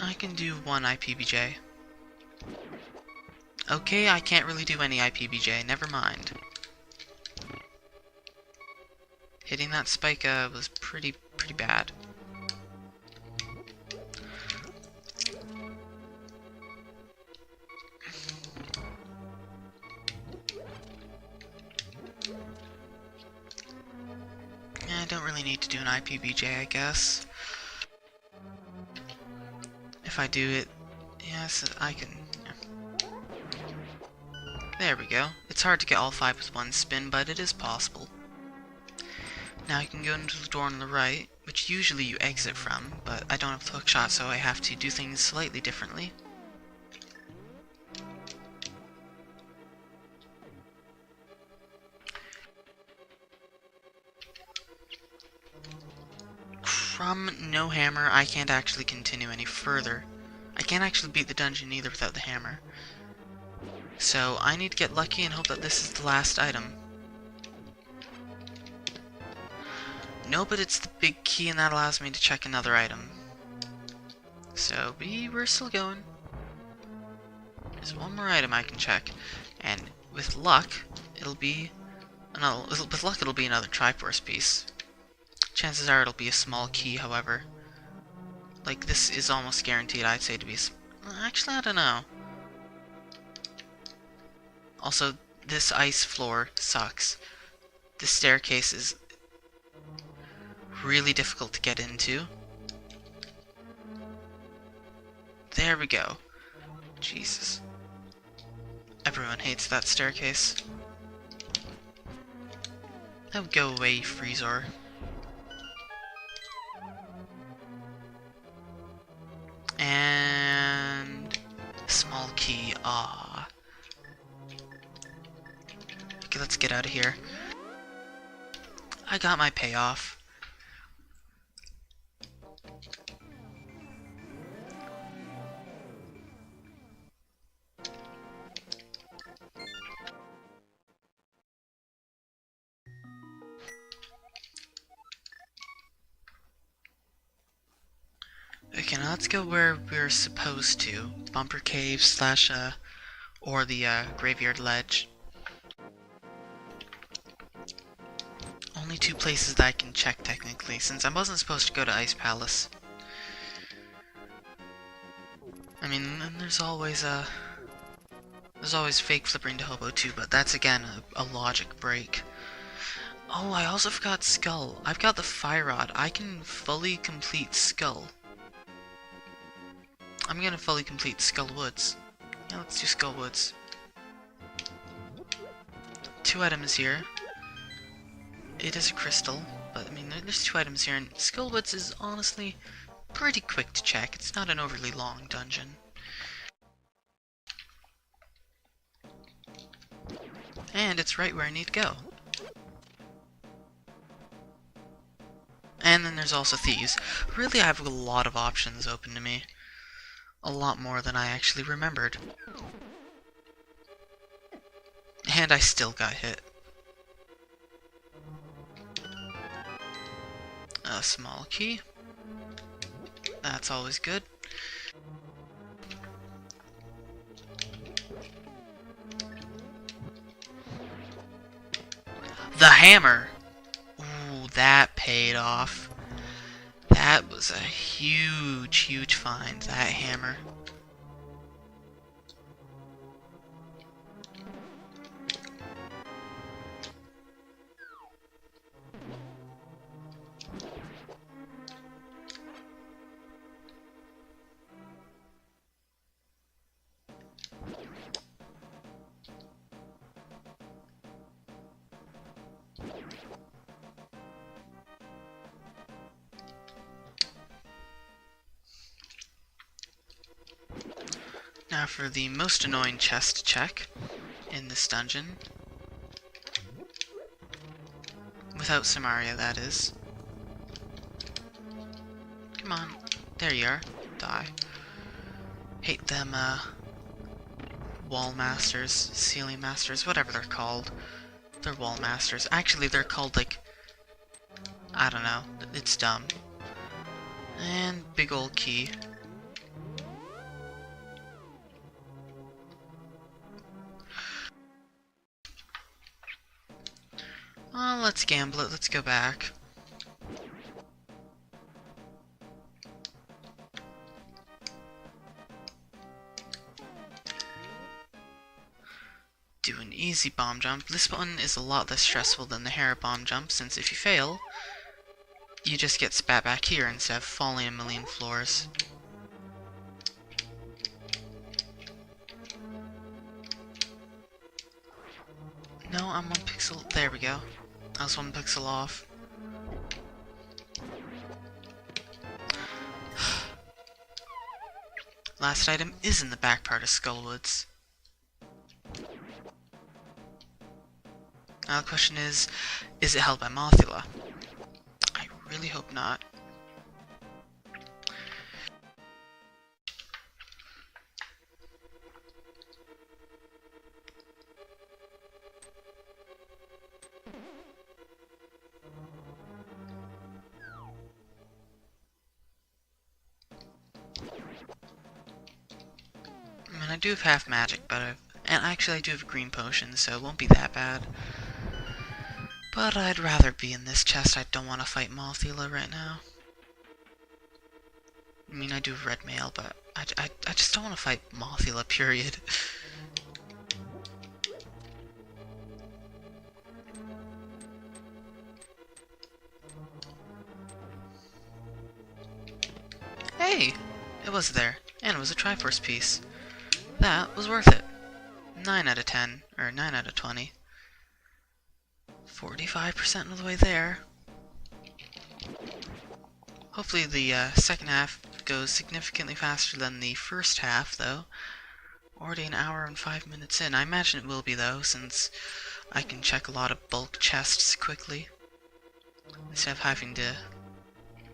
I can do 1 IPBJ. Okay, I can't really do any IPBJ, never mind. Hitting that spike was pretty bad. Yeah, I don't really need to do an IPBJ, I guess. If I do it, yes, I can. Yeah. There we go. It's hard to get all 5 with 1 spin, but it is possible. Now I can go into the door on the right, which usually you exit from, but I don't have the hook shot, so I have to do things slightly differently. From no hammer, I can't actually continue any further. I can't actually beat the dungeon either without the hammer. So I need to get lucky and hope that this is the last item. No, but it's the big key and that allows me to check another item. So we're still going. There's one more item I can check, and with luck, it'll be another Triforce piece. Chances are it'll be a small key, however. Like, this is almost guaranteed, I'd say, to be actually, I don't know. Also, this ice floor sucks. This staircase is really difficult to get into. There we go. Jesus. Everyone hates that staircase. Oh, go away, Freezor. And small key. Ah. Okay, let's get out of here. I got my payoff. Okay, now let's go where we're supposed to. Bumper Cave slash, or the, Graveyard Ledge. Only 2 places that I can check, technically, since I wasn't supposed to go to Ice Palace. I mean, and there's always fake flippering to hobo too, but that's again a logic break. Oh, I also forgot Skull. I've got the Fire Rod. I can fully complete Skull. I'm gonna fully complete Skull Woods. Yeah, let's do Skull Woods. 2 items here. It is a crystal, but I mean, there's 2 items here, and Skull Woods is honestly pretty quick to check. It's not an overly long dungeon. And it's right where I need to go. And then there's also Thieves. Really, I have a lot of options open to me. A lot more than I actually remembered. And I still got hit. A small key. That's always good. The hammer! Ooh, that paid off. That was a huge, huge find, that hammer. Now for the most annoying chest to check in this dungeon. Without Samaria, that is. Come on. There you are. Die. Hate them, wall masters, ceiling masters, whatever they're called. They're wall masters. Actually, they're called, like, I don't know. It's dumb. And big old key. Oh, let's gamble it. Let's go back. Do an easy bomb jump. This one is a lot less stressful than the Hera bomb jump, since if you fail, you just get spat back here instead of falling a million floors. No, I'm 1 pixel. There we go. I was 1 pixel off. Last item is in the back part of Skullwoods. Now the question is it held by Mothula? I really hope not. I mean, I do have half magic, but and actually I do have a green potion, so it won't be that bad. But I'd rather be in this chest. I don't want to fight Mothula right now. I mean, I do have red mail, but I just don't want to fight Mothula, period. Hey! It was there. And it was a Triforce piece. That was worth it. 9 out of 10. Or 9 out of 20. 45% of the way there. Hopefully the second half goes significantly faster than the first half, though. Already an hour and 5 minutes in. I imagine it will be, though, since I can check a lot of bulk chests quickly. Instead of having to...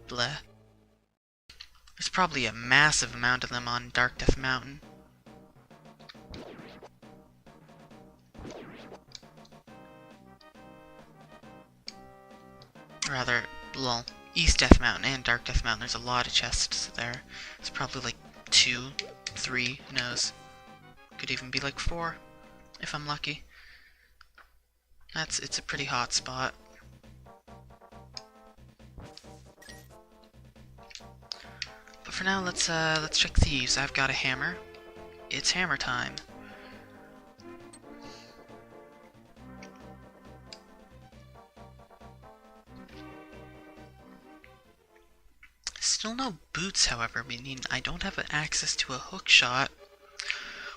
bleh. There's probably a massive amount of them on Dark Death Mountain. Rather, well, East Death Mountain and Dark Death Mountain, there's a lot of chests there. It's probably like 2, 3, who knows. Could even be like 4, if I'm lucky. It's a pretty hot spot. But for now, let's check thieves. I've got a hammer. It's hammer time. Still no boots, however, meaning I don't have access to a hook shot,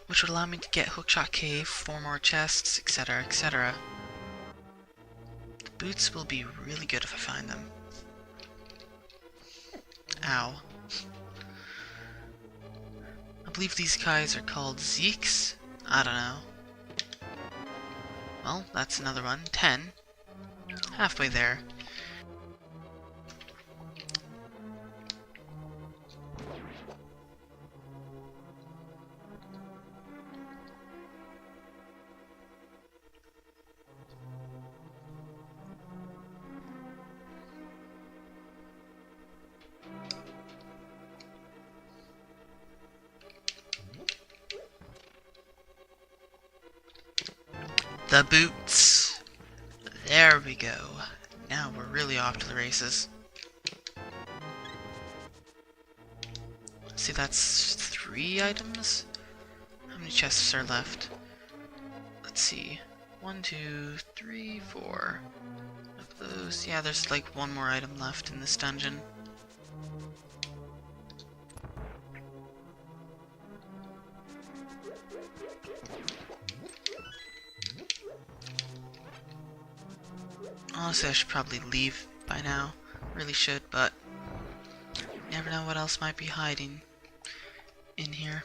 which would allow me to get hookshot cave, 4 more chests, etc, etc. The boots will be really good if I find them. Ow. I believe these guys are called Zeeks? I don't know. Well, that's another one. 10. Halfway there. The boots! There we go. Now we're really off to the races. See, that's 3 items? How many chests are left? Let's see. 1, 2, 3, 4. Of those, yeah, there's like 1 more item left in this dungeon. Honestly, I should probably leave by now. Really should, but you never know what else might be hiding in here.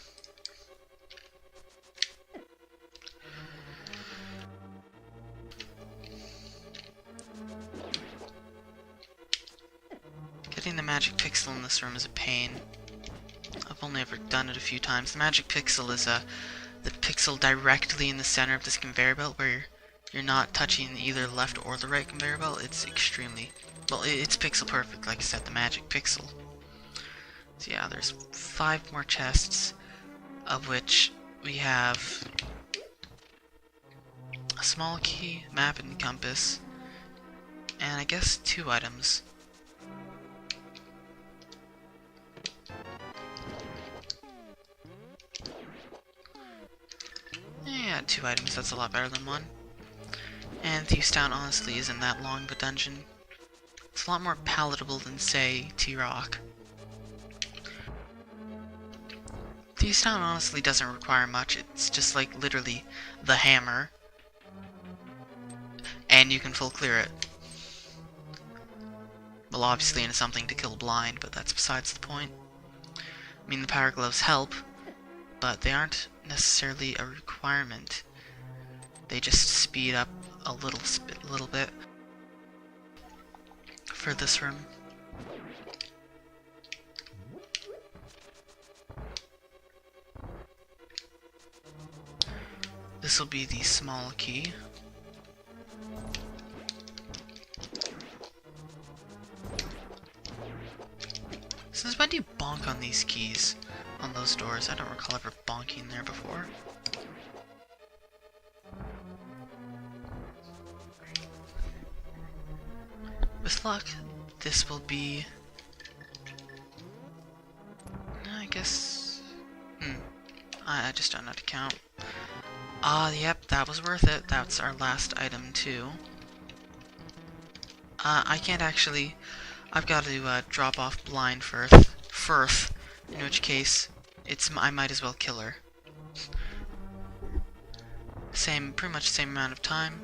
Getting the magic pixel in this room is a pain. I've only ever done it a few times. The magic pixel is the pixel directly in the center of this conveyor belt where you're not touching either the left or the right conveyor belt. It's extremely... well, it's pixel perfect, like I said, the magic pixel. So yeah, there's 5 more chests, of which we have a small key, map and compass, and I guess 2 items. Yeah, 2 items, that's a lot better than 1. And Thieves Town honestly isn't that long of a dungeon. It's a lot more palatable than, say, T-Rock. Thieves Town honestly doesn't require much. It's just like literally the hammer, and you can full clear it. Well, obviously in something to kill blind, but that's besides the point. I mean, the power gloves help, but they aren't necessarily a requirement. They just speed up a little bit for this room. This will be the small key. Since when do you bonk on these keys? On those doors? I don't recall ever bonking there before. With luck, this will be... I guess... I just don't know how to count. Yep, that was worth it. That's our last item, too. I can't actually... I've got to drop off blind first, in which case, I might as well kill her. Pretty much same amount of time,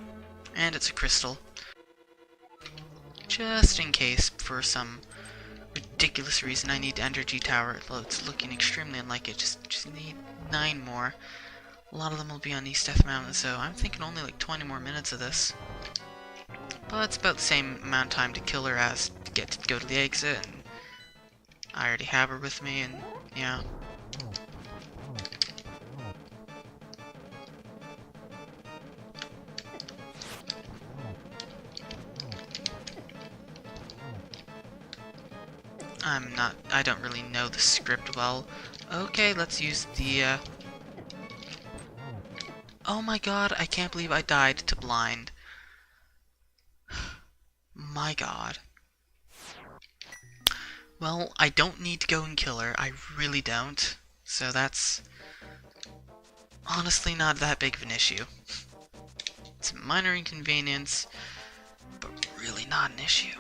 and it's a crystal. Just in case, for some ridiculous reason, I need to enter G-Tower. It's looking extremely unlikely. Just need 9 more. A lot of them will be on East Death Mountain, so I'm thinking only like 20 more minutes of this. But it's about the same amount of time to kill her as to get to go to the exit, and I already have her with me, and yeah. I don't really know the script well. Okay, let's use the, oh my god, I can't believe I died to blind. My god. Well, I don't need to go and kill her. I really don't. So that's honestly not that big of an issue. It's a minor inconvenience, but really not an issue.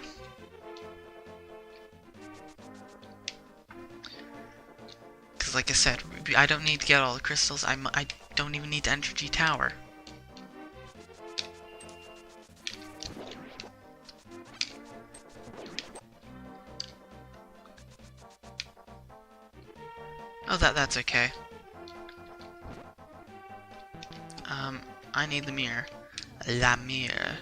Because like I said, I don't need to get all the crystals. I don't even need to enter G Tower. Oh, that's okay. I need the mirror. La mirror.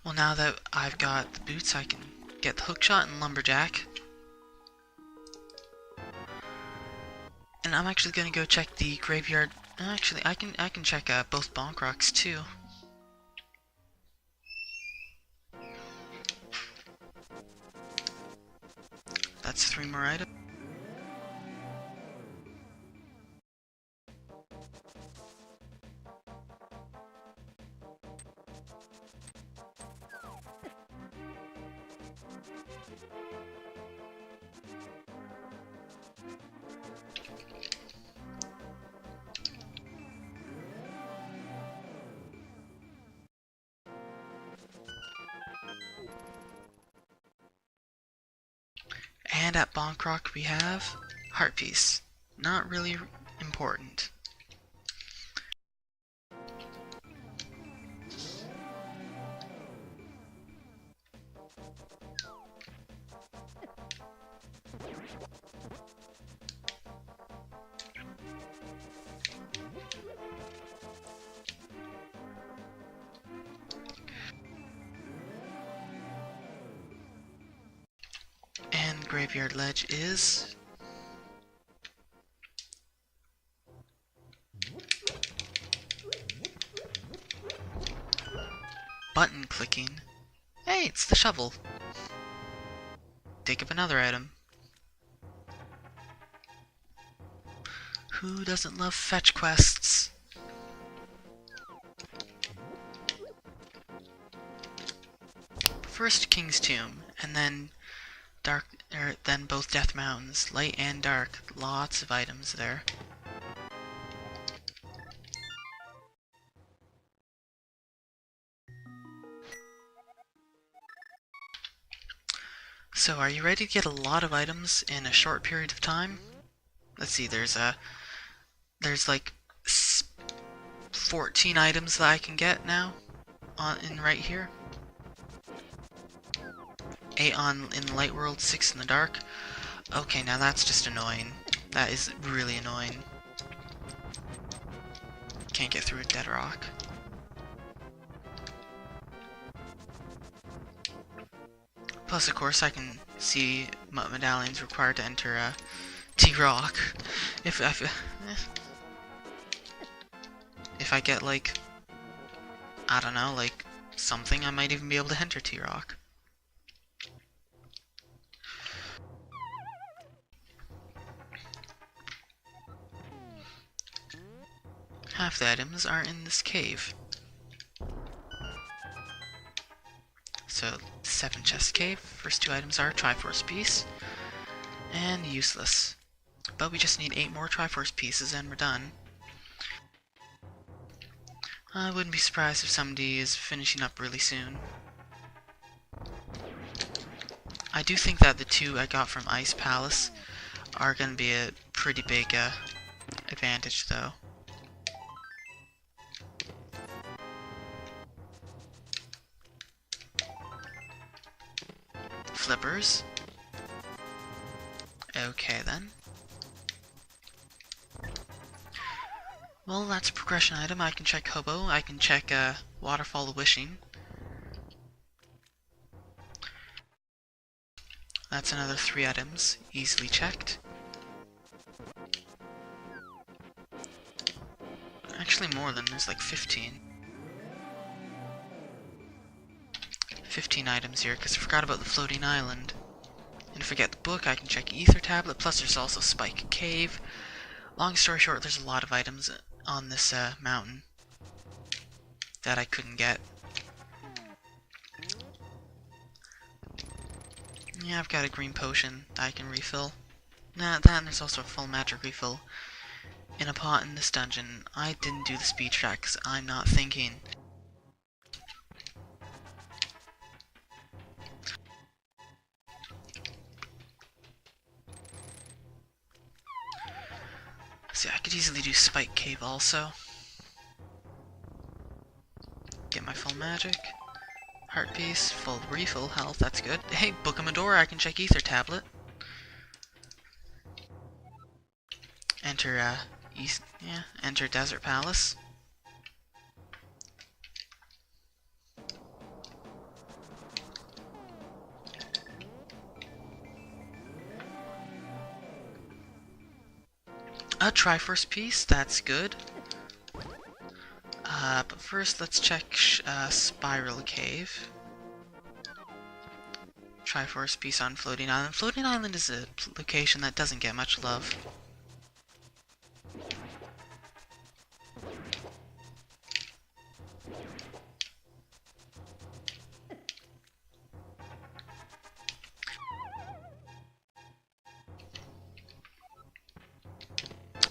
Well, now that I've got the boots, I can get the hookshot and lumberjack. And I'm actually gonna go check the graveyard. Actually, I can check both bonk rocks too. That's 3 more items. And at bonk rock we have heart piece. Not really important. And graveyard ledge is button clicking. Hey, it's the shovel. Dig up another item. Who doesn't love fetch quests? First King's Tomb, and then then both Death Mountains, light and dark. Lots of items there. So, are you ready to get a lot of items in a short period of time? Let's see, there's like 14 items that I can get now in right here. 8 in the light world, 6 in the dark. Okay, now that's just annoying. That is really annoying. Can't get through a dead rock. Plus, of course, I can see what medallions required to enter T-Rock. If I get, like, I don't know, like, something, I might even be able to enter T-Rock. Half the items are in this cave. So, 7 chest cave. First 2 items are Triforce piece and useless. But we just need 8 more Triforce pieces and we're done. I wouldn't be surprised if somebody is finishing up really soon. I do think that the 2 I got from Ice Palace are going to be a pretty big advantage though. Flippers. Okay then. Well, that's a progression item. I can check Hobo. I can check Waterfall of Wishing. That's another 3 items. Easily checked. Actually more than, there's like 15. 15 items here, because I forgot about the floating island. And if I get the book, I can check Ether Tablet, plus there's also Spike Cave. Long story short, there's a lot of items. on this mountain that I couldn't get. Yeah, I've got a green potion that I can refill. Nah, that and there's also a full magic refill in a pot in this dungeon. I didn't do the speed track because I'm not thinking. See, I could easily do Spike Cave also. Get my full magic. Heart piece, full refill health, that's good. Hey, Book of Medora, I can check Ether Tablet. Enter, enter Desert Palace. A Triforce piece, that's good. But first let's check Spiral Cave. Triforce piece on Floating Island. Floating Island is a location that doesn't get much love.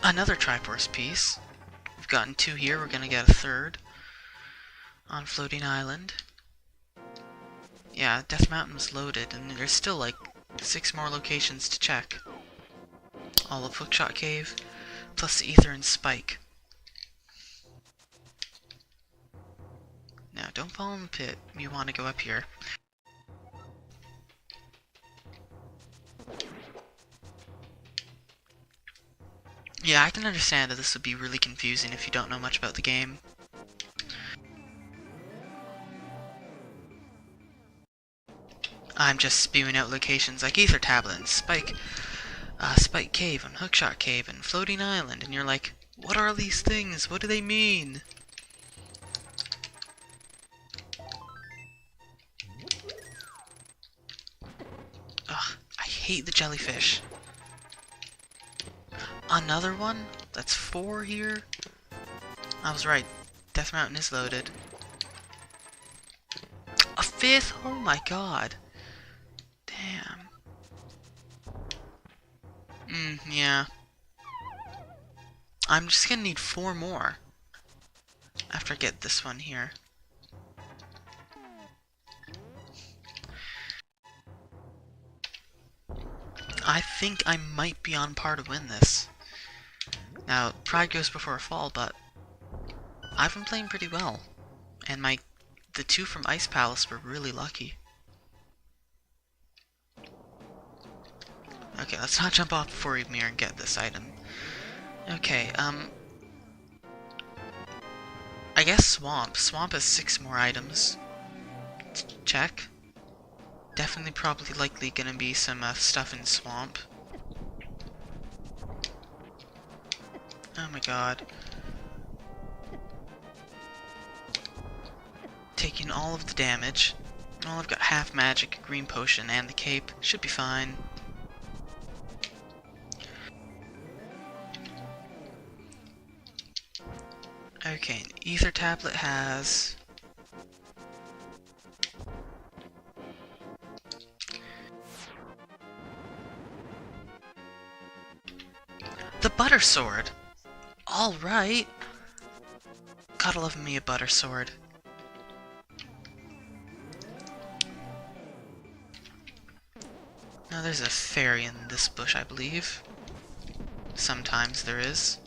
Another Triforce piece. We've gotten 2 here, we're gonna get a 3rd. On Floating Island. Yeah, Death Mountain was loaded, and there's still like 6 more locations to check. All of Hookshot Cave, plus Ether and Spike. Now, don't fall in the pit. You want to go up here. Yeah, I can understand that this would be really confusing if you don't know much about the game. I'm just spewing out locations like Ether Tablet and Spike Cave and Hookshot Cave and Floating Island, and you're like, what are these things? What do they mean? Ugh, I hate the jellyfish. Another one? That's 4 here? I was right. Death Mountain is loaded. A 5th? Oh my god. Damn. Yeah. I'm just gonna need 4 more. After I get this one here. I think I might be on par to win this. Now, pride goes before a fall, but I've been playing pretty well. And the 2 from Ice Palace were really lucky. Okay, let's not jump off before we mirror and get this item. Okay, I guess Swamp. Swamp has 6 more items. Check. Definitely probably likely gonna be some stuff in Swamp. Oh my god. Taking all of the damage. Well, I've got half magic, a green potion, and the cape. Should be fine. Okay, an Ether Tablet has... the Butter Sword! Alright! Gotta love me a Butter Sword. Now there's a fairy in this bush, I believe. Sometimes there is.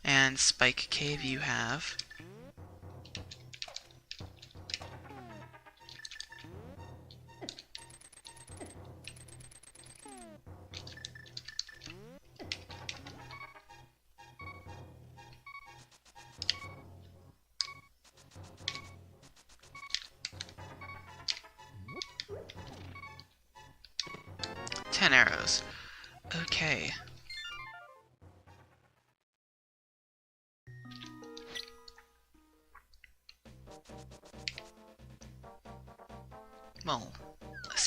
And Spike Cave you have. Ten arrows. Okay. Well,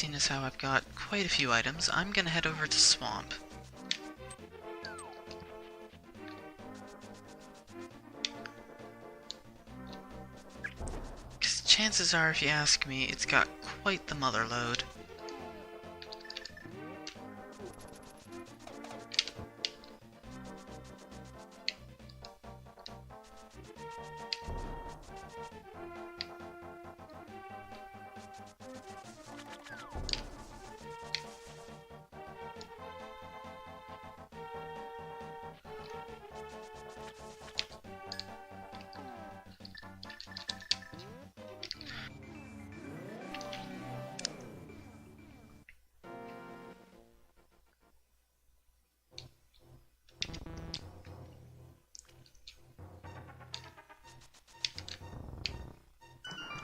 seeing as how I've got quite a few items, I'm gonna head over to Swamp. Because chances are, if you ask me, it's got quite the mother load.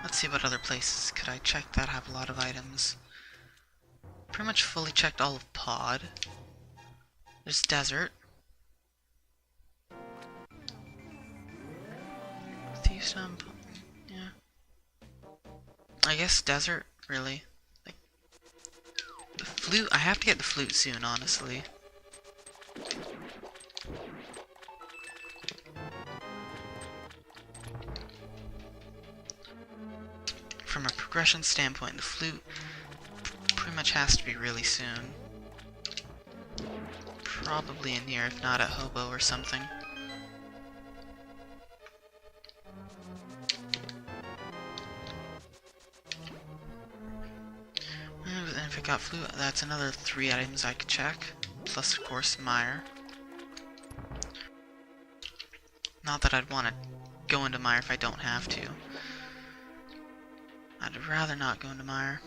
Let's see what other places could I check that have a lot of items. Pretty much fully checked all of Pod. There's Desert. Thieves down, yeah. I guess Desert, really. Like, the flute, I have to get the flute soon, honestly. From a progression standpoint, the flute pretty much has to be really soon. Probably in here, if not at Hobo or something. And if I got flute, that's another 3 items I could check. Plus, of course, Mire. Not that I'd want to go into Mire if I don't have to. I'd rather not go into Mire.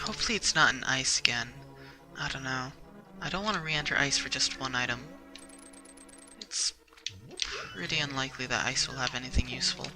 Hopefully it's not in ice again. I don't know. I don't want to re-enter ice for just one item. It's pretty unlikely that ice will have anything useful.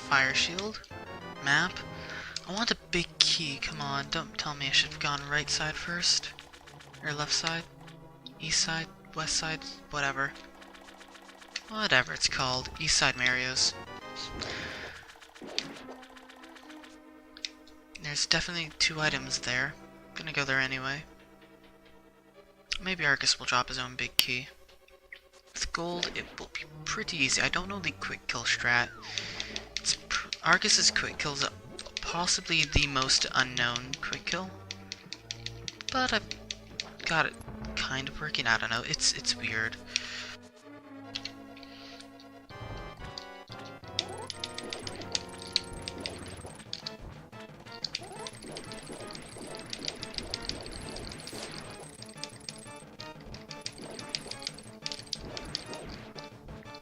Fire shield. Map. I want a big key, come on, don't tell me I should have gone right side first. Or left side. East side, west side, whatever. Whatever it's called. East side Mario's. There's definitely 2 items there. Gonna go there anyway. Maybe Argus will drop his own big key. With gold, it will be pretty easy. I don't know the quick kill strat. Argus's quick kill's possibly the most unknown quick kill, but I've got it kind of working. I don't know. It's weird.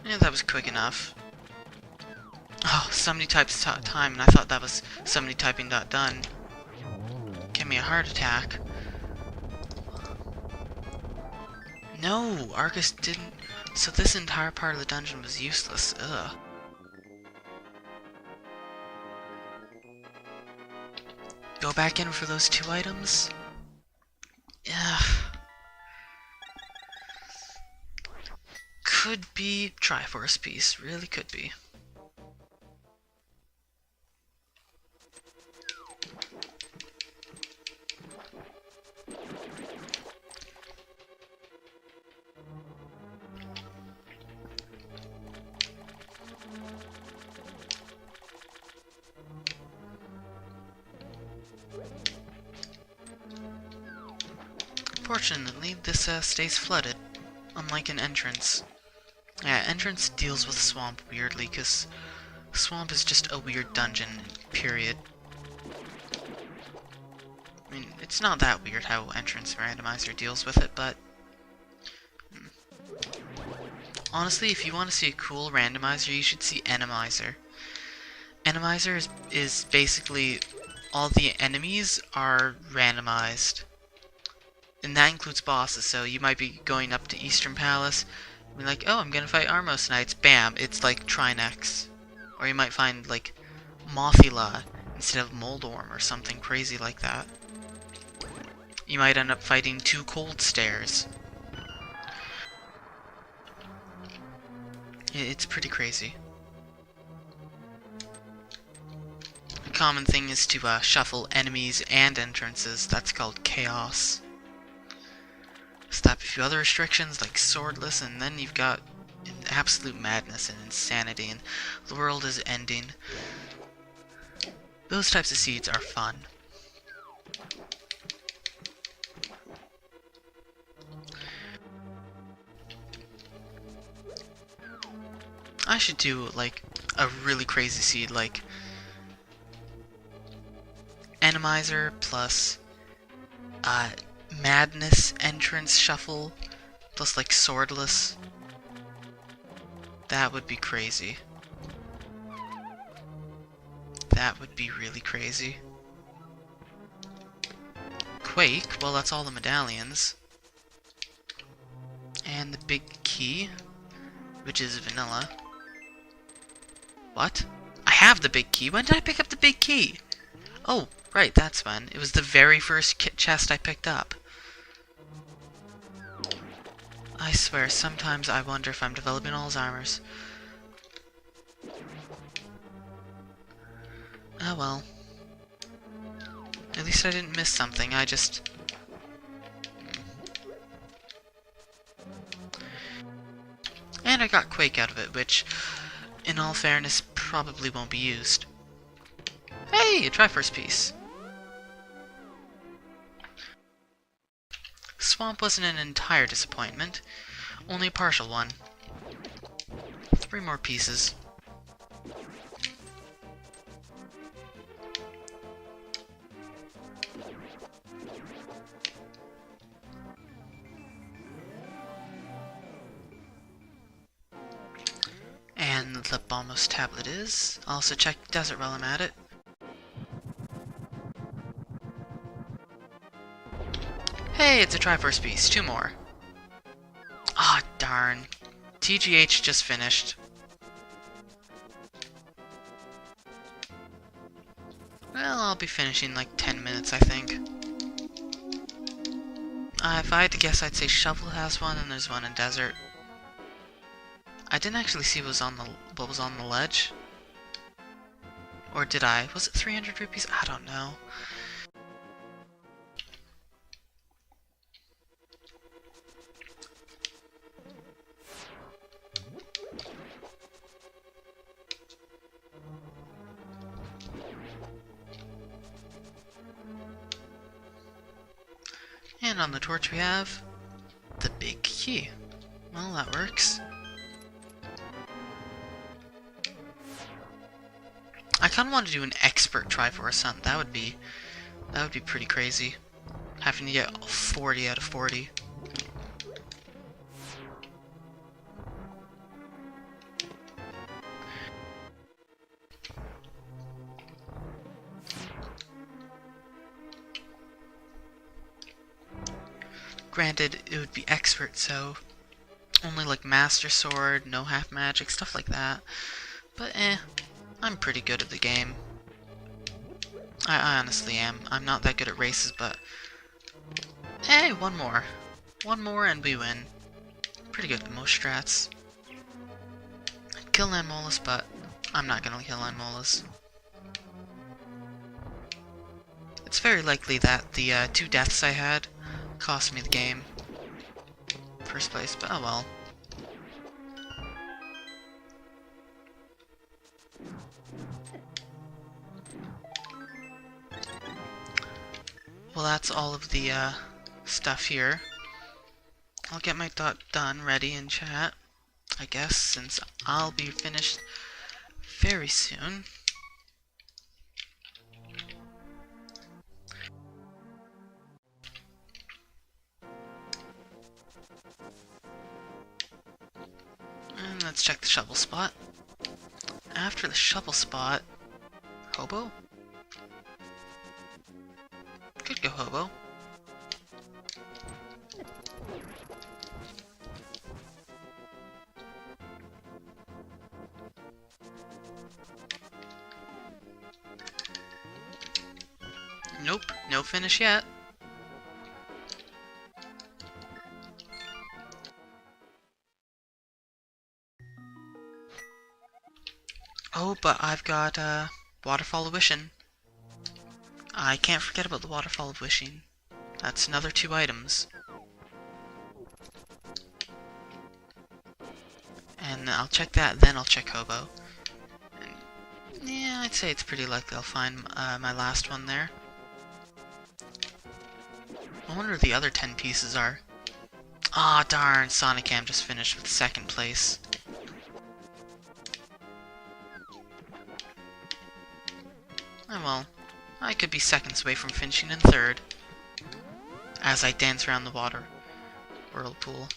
Yeah, that was quick enough. Oh, somebody types time, and I thought that was somebody typing done. Give me a heart attack. No, Argus didn't. So this entire part of the dungeon was useless. Ugh. Go back in for those 2 items? Ugh. Could be Triforce piece. Really could be. Fortunately, this stays flooded, unlike an entrance. Yeah, entrance deals with swamp weirdly, because swamp is just a weird dungeon, period. I mean, it's not that weird how entrance randomizer deals with it, but honestly, if you want to see a cool randomizer, you should see Enemizer. Enemizer is basically all the enemies are randomized. And that includes bosses, so you might be going up to Eastern Palace, and be like, oh, I'm gonna fight Armos Knights, bam, it's like Trinex. Or you might find, like, Mothula instead of Moldorm, or something crazy like that. You might end up fighting 2 Cold Stairs. It's pretty crazy. A common thing is to shuffle enemies and entrances, that's called Chaos. Slap a few other restrictions like swordless, and then you've got absolute madness and insanity, and the world is ending. Those types of seeds are fun. I should do like a really crazy seed like Enemizer plus Madness entrance shuffle plus like swordless. That would be crazy. That would be really crazy. Quake, well that's all the medallions. And the big key, which is vanilla. What? I have the big key? When did I pick up the big key? Oh, right, that's when. It was the very first chest I picked up. I swear, sometimes I wonder if I'm developing Alzheimer's. Oh well. At least I didn't miss something, I just... And I got Quake out of it, which, in all fairness, probably won't be used. Hey, a Triforce piece! Swamp wasn't an entire disappointment, only a partial one. 3 more pieces. And the Balmos tablet is. Also check Desert while I'm at it. Hey, it's a Triforce piece. 2 more. Ah, darn. TGH just finished. Well, I'll be finishing in like 10 minutes, I think. If I had to guess, I'd say Shovel has one, and there's one in Desert. I didn't actually see what was on the ledge. Or did I? Was it 300 rupees? I don't know. And on the torch we have the big key. Well, that works. I kind of want to do an expert Triforce hunt. That would be pretty crazy. Having to get 40 out of 40. Granted, it would be expert, so only like Master Sword, no half magic, stuff like that. But I'm pretty good at the game. I honestly am. I'm not that good at races, but hey, one more. One more and we win. Pretty good at most strats. I'd kill Landmolus, but I'm not gonna kill Landmolus. It's very likely that the 2 deaths I had cost me the game. First place, but oh well. Well, that's all of the stuff here. I'll get my dot done ready in chat, I guess, since I'll be finished very soon. And let's check the shovel spot. After the shovel spot, Hobo? Could go Hobo. Nope, no finish yet. Oh, but I've got Waterfall of Wishing. I can't forget about the Waterfall of Wishing. That's another 2 items. And I'll check that, then I'll check Hobo. And, yeah, I'd say it's pretty likely I'll find my last one there. I wonder where the other 10 pieces are. Aw, darn, Sonicam just finished with 2nd place. Oh well, I could be seconds away from finishing in 3rd. As I dance around the water whirlpool.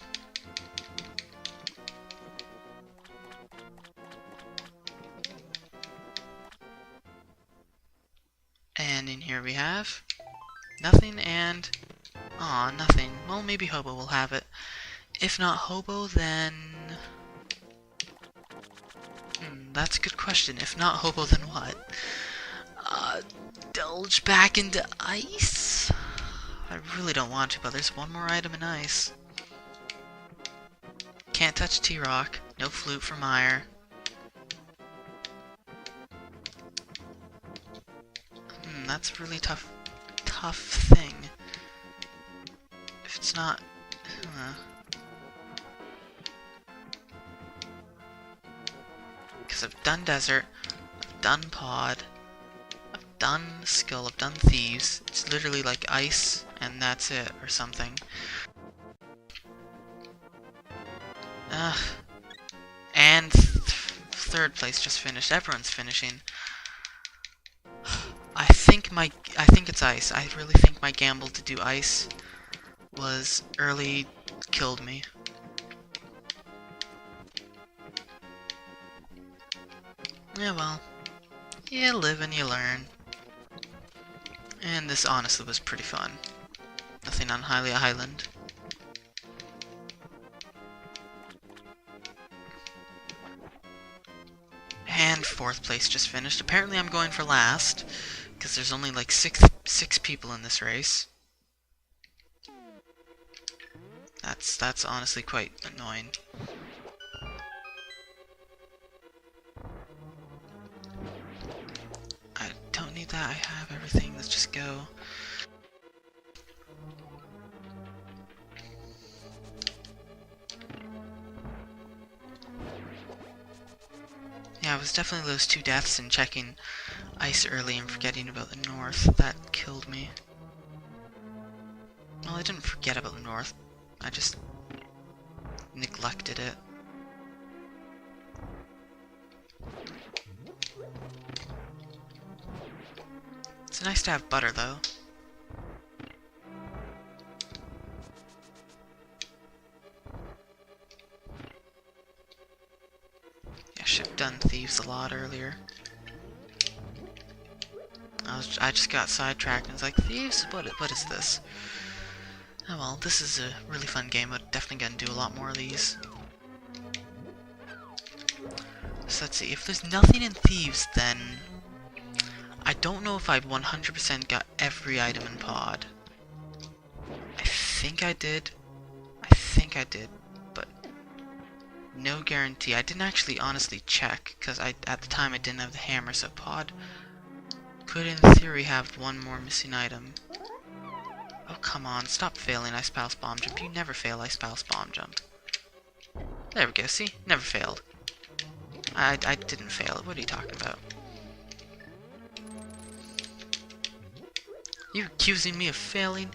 And in here we have nothing and aw, nothing. Well, maybe Hobo will have it. If not Hobo, then that's a good question. If not Hobo, then what? Delge back into ice? I really don't want to, but there's one more item in ice. Can't touch T-Rock. No flute for Meyer. That's a really tough thing. If it's not... Because I've done Desert, I've done Pod, I've done Skill, I've done Thieves. It's literally like ice, and that's it, or something. And 3rd place just finished. Everyone's finishing. I think it's ice. I really think my gamble to do ice was early killed me. Yeah, well, you live and you learn. And this honestly was pretty fun. Nothing on Hylia Highland. And 4th place just finished. Apparently I'm going for last, because there's only like six people in this race. That's honestly quite annoying. I don't need that, I have everything, let's just go. Yeah, it was definitely those 2 deaths and checking ice early and forgetting about the north that killed me. Well, I didn't forget about the north, I just neglected it. It's nice to have butter, though. Yeah, I should have done Thieves a lot earlier. I just got sidetracked and was like, Thieves? What is this? Oh well, this is a really fun game, but definitely gonna do a lot more of these. So let's see, if there's nothing in Thieves, then I don't know if I've 100% got every item in Pod. I think I did. But no guarantee. I didn't actually honestly check, because at the time I didn't have the hammer, so Pod could in theory have one more missing item. Oh, come on, stop failing Ice Palace Bomb Jump. You never fail Ice Palace Bomb Jump. There we go, see? Never failed. I didn't fail it. What are you talking about? You accusing me of failing?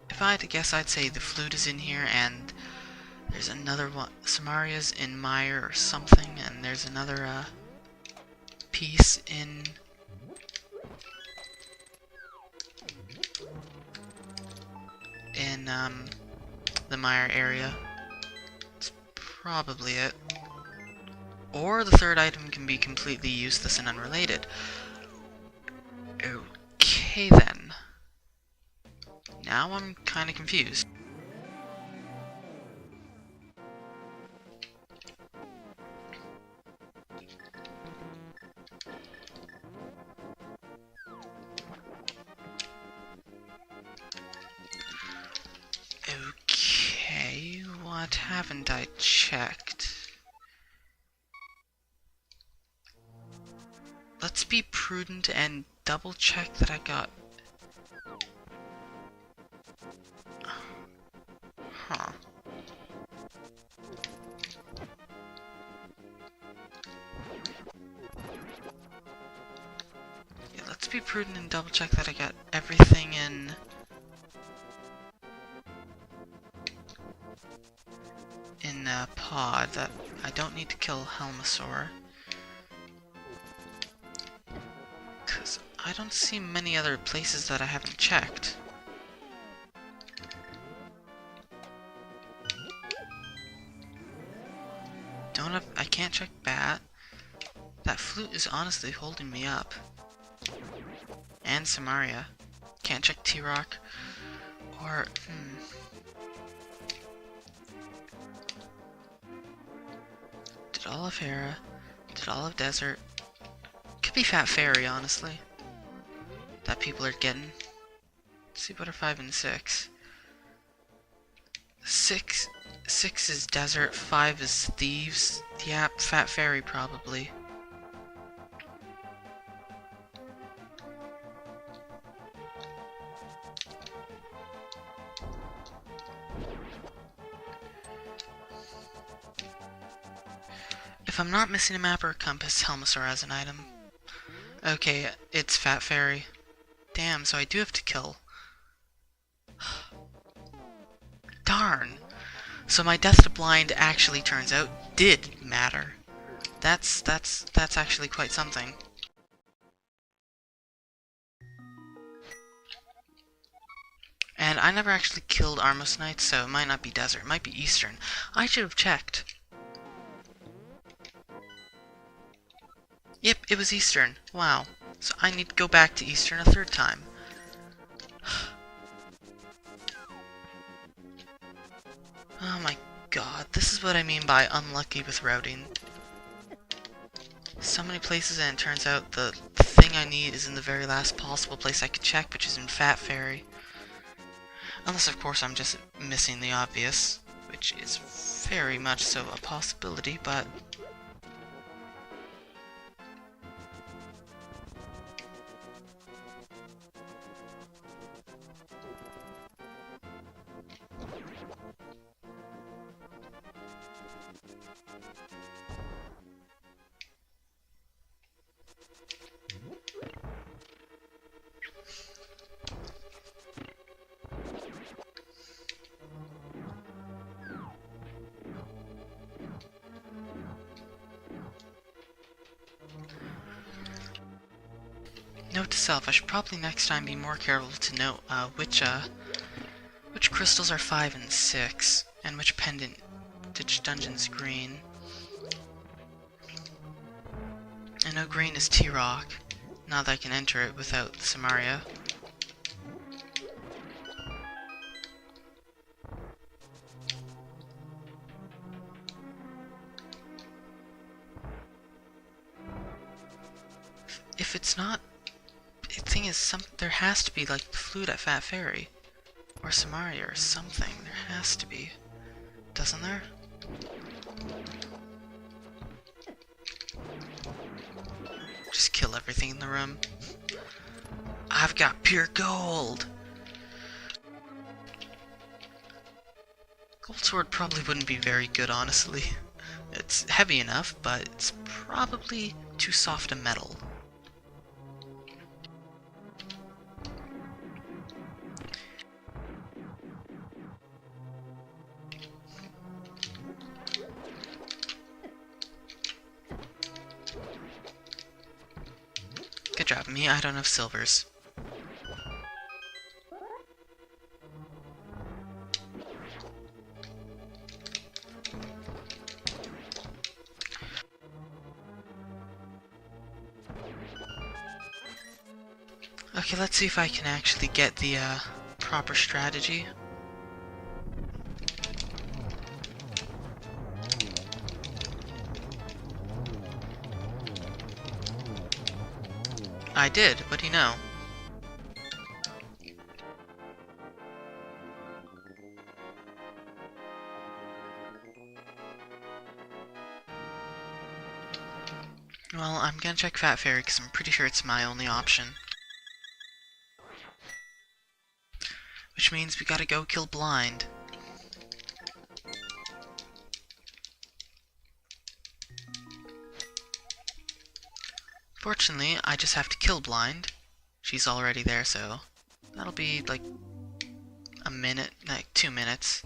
If I had to guess, I'd say the flute is in here, and there's another one. Samaria's in Mire or something, and there's another piece in the Mire area. That's probably it. Or the third item can be completely useless and unrelated. Okay then. Now I'm kinda confused. Okay, what haven't I checked? Let's be prudent and double check that I got... Huh. Yeah, let's be prudent and double check that I got everything in Pod, that I don't need to kill Helmasaur. Because I don't see many other places that I haven't checked. I can't check Bat. That flute is honestly holding me up. And Samaria. Can't check T-Rock. Or, Did all of Hera. Did all of Desert. Could be Fat Fairy, honestly. That people are getting. Let's see, what are 5 and 6? 6 is Desert, 5 is Thieves. Yeah, Fat Fairy probably. If I'm not missing a map or a compass, Helmasaur has an item. Okay, it's Fat Fairy. Damn, so I do have to kill. Darn! So my death to blind actually turns out did matter. That's actually quite something. And I never actually killed Armos Knight, so it might not be Desert, it might be Eastern. I should have checked. Yep, it was Eastern. Wow. So I need to go back to Eastern a third time. Oh my god, this is what I mean by unlucky with routing. So many places, and it turns out the thing I need is in the very last possible place I could check, which is in Fat Fairy. Unless, of course, I'm just missing the obvious, which is very much so a possibility, but... Note to self, I should probably next time be more careful to note which crystals are 5 and 6, and which dungeon's green. I know green is T-Rock, now that I can enter it without Samaria. If it's not... The thing is, there has to be, like, the flute at Fat Fairy. Or Samaria or something. There has to be. Doesn't there? Just kill everything in the room. I've got pure gold! Gold sword probably wouldn't be very good, honestly. It's heavy enough, but it's probably too soft a metal. Good job, me. I don't have silvers. Okay, let's see if I can actually get the proper strategy. I did, what do you know? Well, I'm gonna check Fat Fairy because I'm pretty sure it's my only option. Which means we gotta go kill Blind. Fortunately, I just have to kill Blind. She's already there, so that'll be like a minute, like 2 minutes.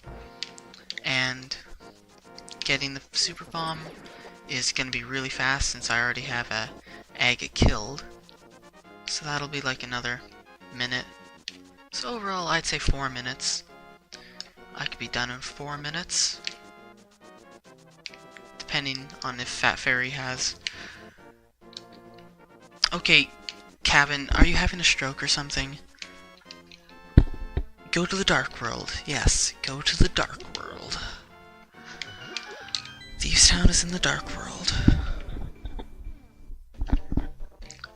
And getting the super bomb is gonna be really fast since I already have a egg killed. So that'll be like another minute. So overall, I'd say 4 minutes. I could be done in 4 minutes. Depending on if Fat Fairy has... Okay, Cabin, are you having a stroke or something? Go to the Dark World. Yes, go to the Dark World. Thieves Town is in the Dark World.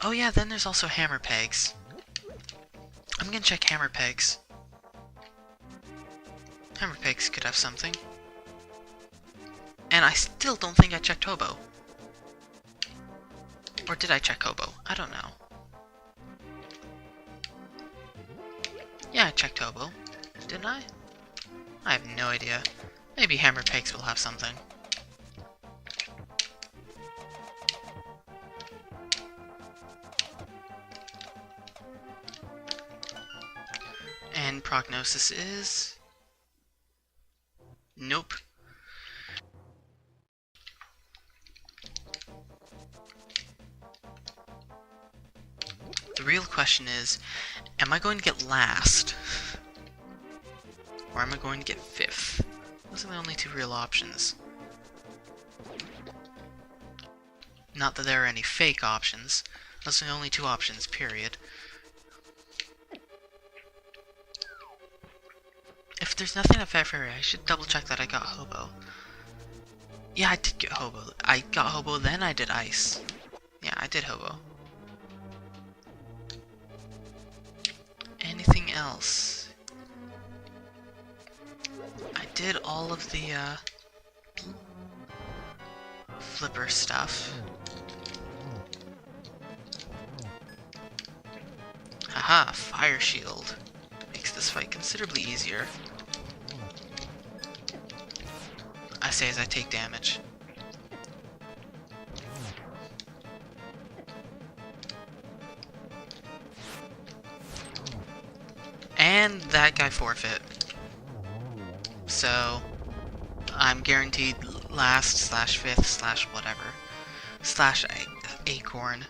Oh yeah, then there's also Hammer Pegs. I'm gonna check Hammer Pegs. Hammer Pegs could have something. And I still don't think I checked Hobo. Or did I check Hobo? I don't know. Yeah, I checked Hobo. Didn't I? I have no idea. Maybe Hammer Pegs will have something. And prognosis is... Nope. The real question is, am I going to get last? Or am I going to get 5th? Those are the only 2 real options. Not that there are any fake options. Those are the only 2 options, period. If there's nothing at Fat Fairy, I should double check that I got Hobo. Yeah, I did get Hobo. I got Hobo, then I did Ice. Yeah, I did Hobo. Anything else? I did all of the, flipper stuff. Haha, Fire Shield. Makes this fight considerably easier. I say as I take damage. And that guy forfeit. So, I'm guaranteed last slash 5th slash whatever. Slash acorn.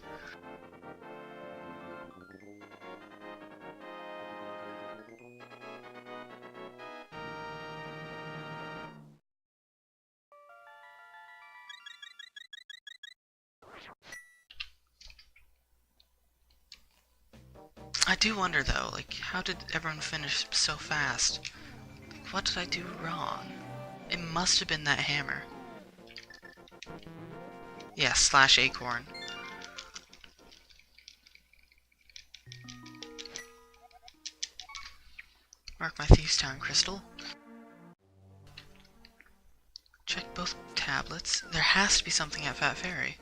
I do wonder though, like, how did everyone finish so fast? Like, what did I do wrong? It must have been that hammer. Yeah, slash acorn. Mark my Thieves' Town crystal. Check both tablets. There has to be something at Fat Fairy.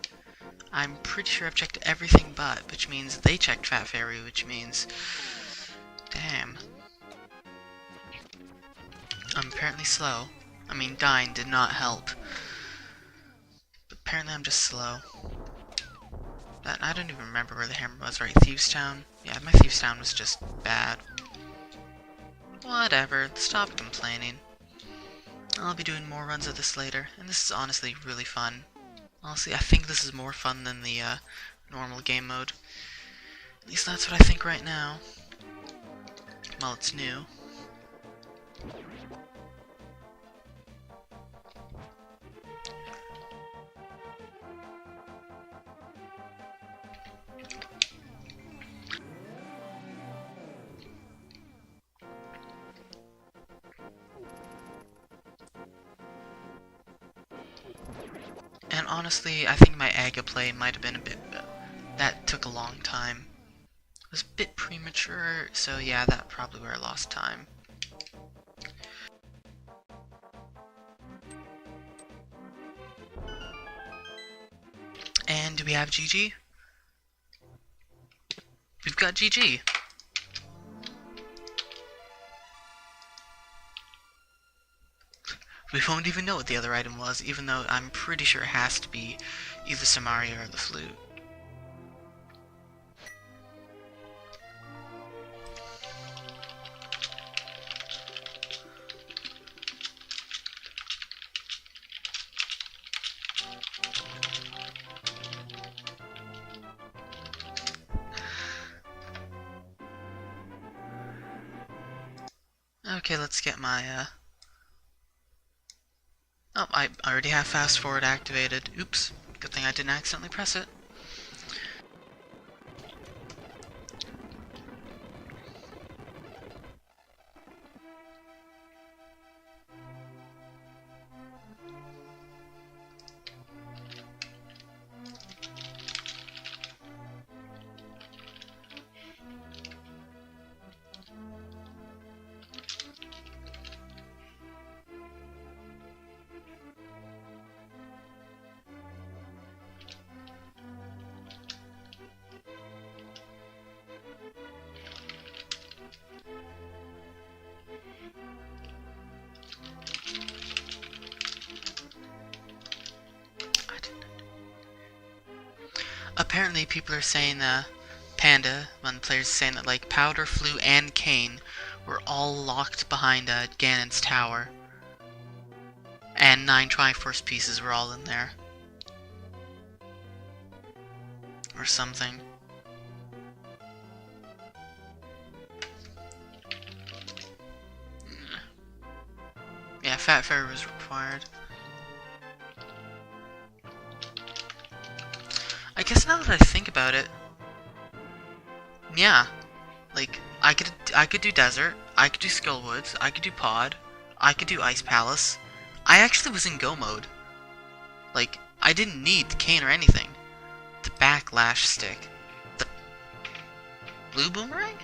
I'm pretty sure I've checked everything but, which means they checked Fat Fairy, which means... Damn. I'm apparently slow. I mean, dying did not help. But apparently I'm just slow. I don't even remember where the hammer was, right? Thieves' Town? Yeah, my Thieves' Town was just bad. Whatever, stop complaining. I'll be doing more runs of this later, and this is honestly really fun. Honestly, I think this is more fun than the normal game mode. At least that's what I think right now. Well, it's new. And honestly, I think my Aga play might have been a bit... that took a long time. It was a bit premature, so yeah, that's probably where I lost time. And do we have GG? We've got GG! We won't even know what the other item was, even though I'm pretty sure it has to be either Samaria or the flute. Okay, let's get my, Oh, I already have fast forward activated. Oops. Good thing I didn't accidentally press it. Apparently people are saying Panda, one of the players is saying that like Powder, Flu, and Kane were all locked behind Ganon's tower. And 9 Triforce pieces were all in there. Or something. Yeah, Fat Fairy was required. I guess now that I think about it, yeah, like I could do Desert, I could do Skullwoods, I could do Pod, I could do Ice Palace. I actually was in Go mode. Like I didn't need Cane or anything. The Backlash stick, the Blue Boomerang.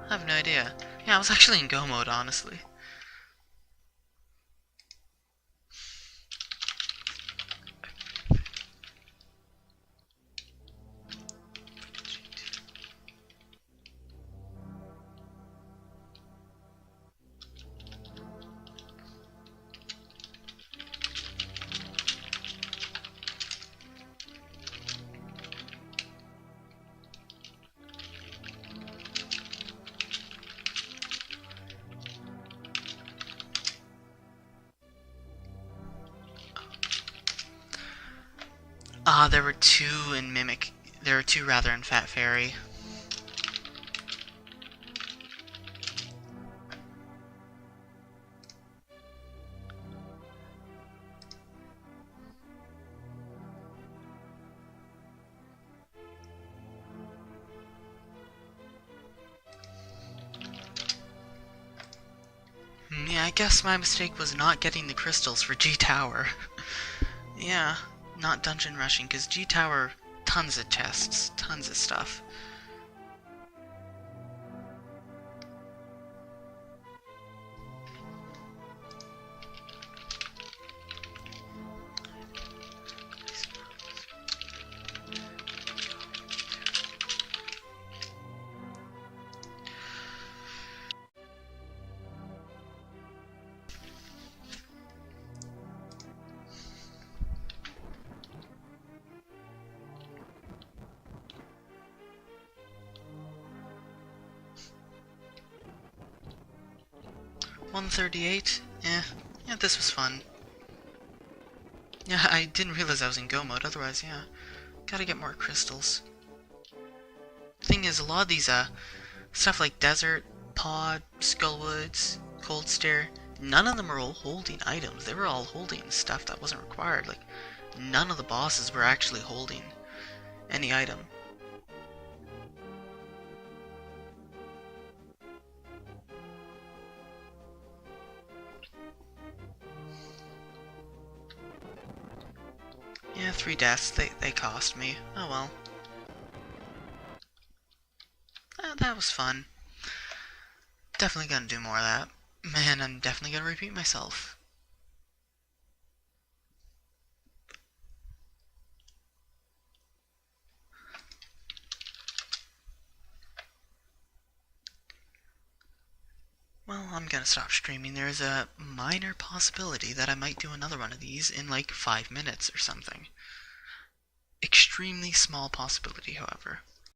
I have no idea. Yeah, I was actually in Go mode, honestly. There were 2 in Mimic. There were 2 rather in Fat Fairy. Yeah, I guess my mistake was not getting the crystals for G-Tower. Yeah, not dungeon rushing, because G-Tower, tons of chests, tons of stuff. $138? Yeah, this was fun. Yeah, I didn't realize I was in go mode, otherwise, yeah. Gotta get more crystals. Thing is, a lot of these, stuff like Desert, Pod, Skullwoods, Cold Stare, none of them are all holding items. They were all holding stuff that wasn't required. Like, none of the bosses were actually holding any item. Yeah, 3 deaths, they cost me. Oh well. That was fun. Definitely gonna do more of that. Man, I'm definitely gonna repeat myself. Well, I'm gonna stop streaming. There's a minor possibility that I might do another one of these in like 5 minutes or something. Extremely small possibility, however.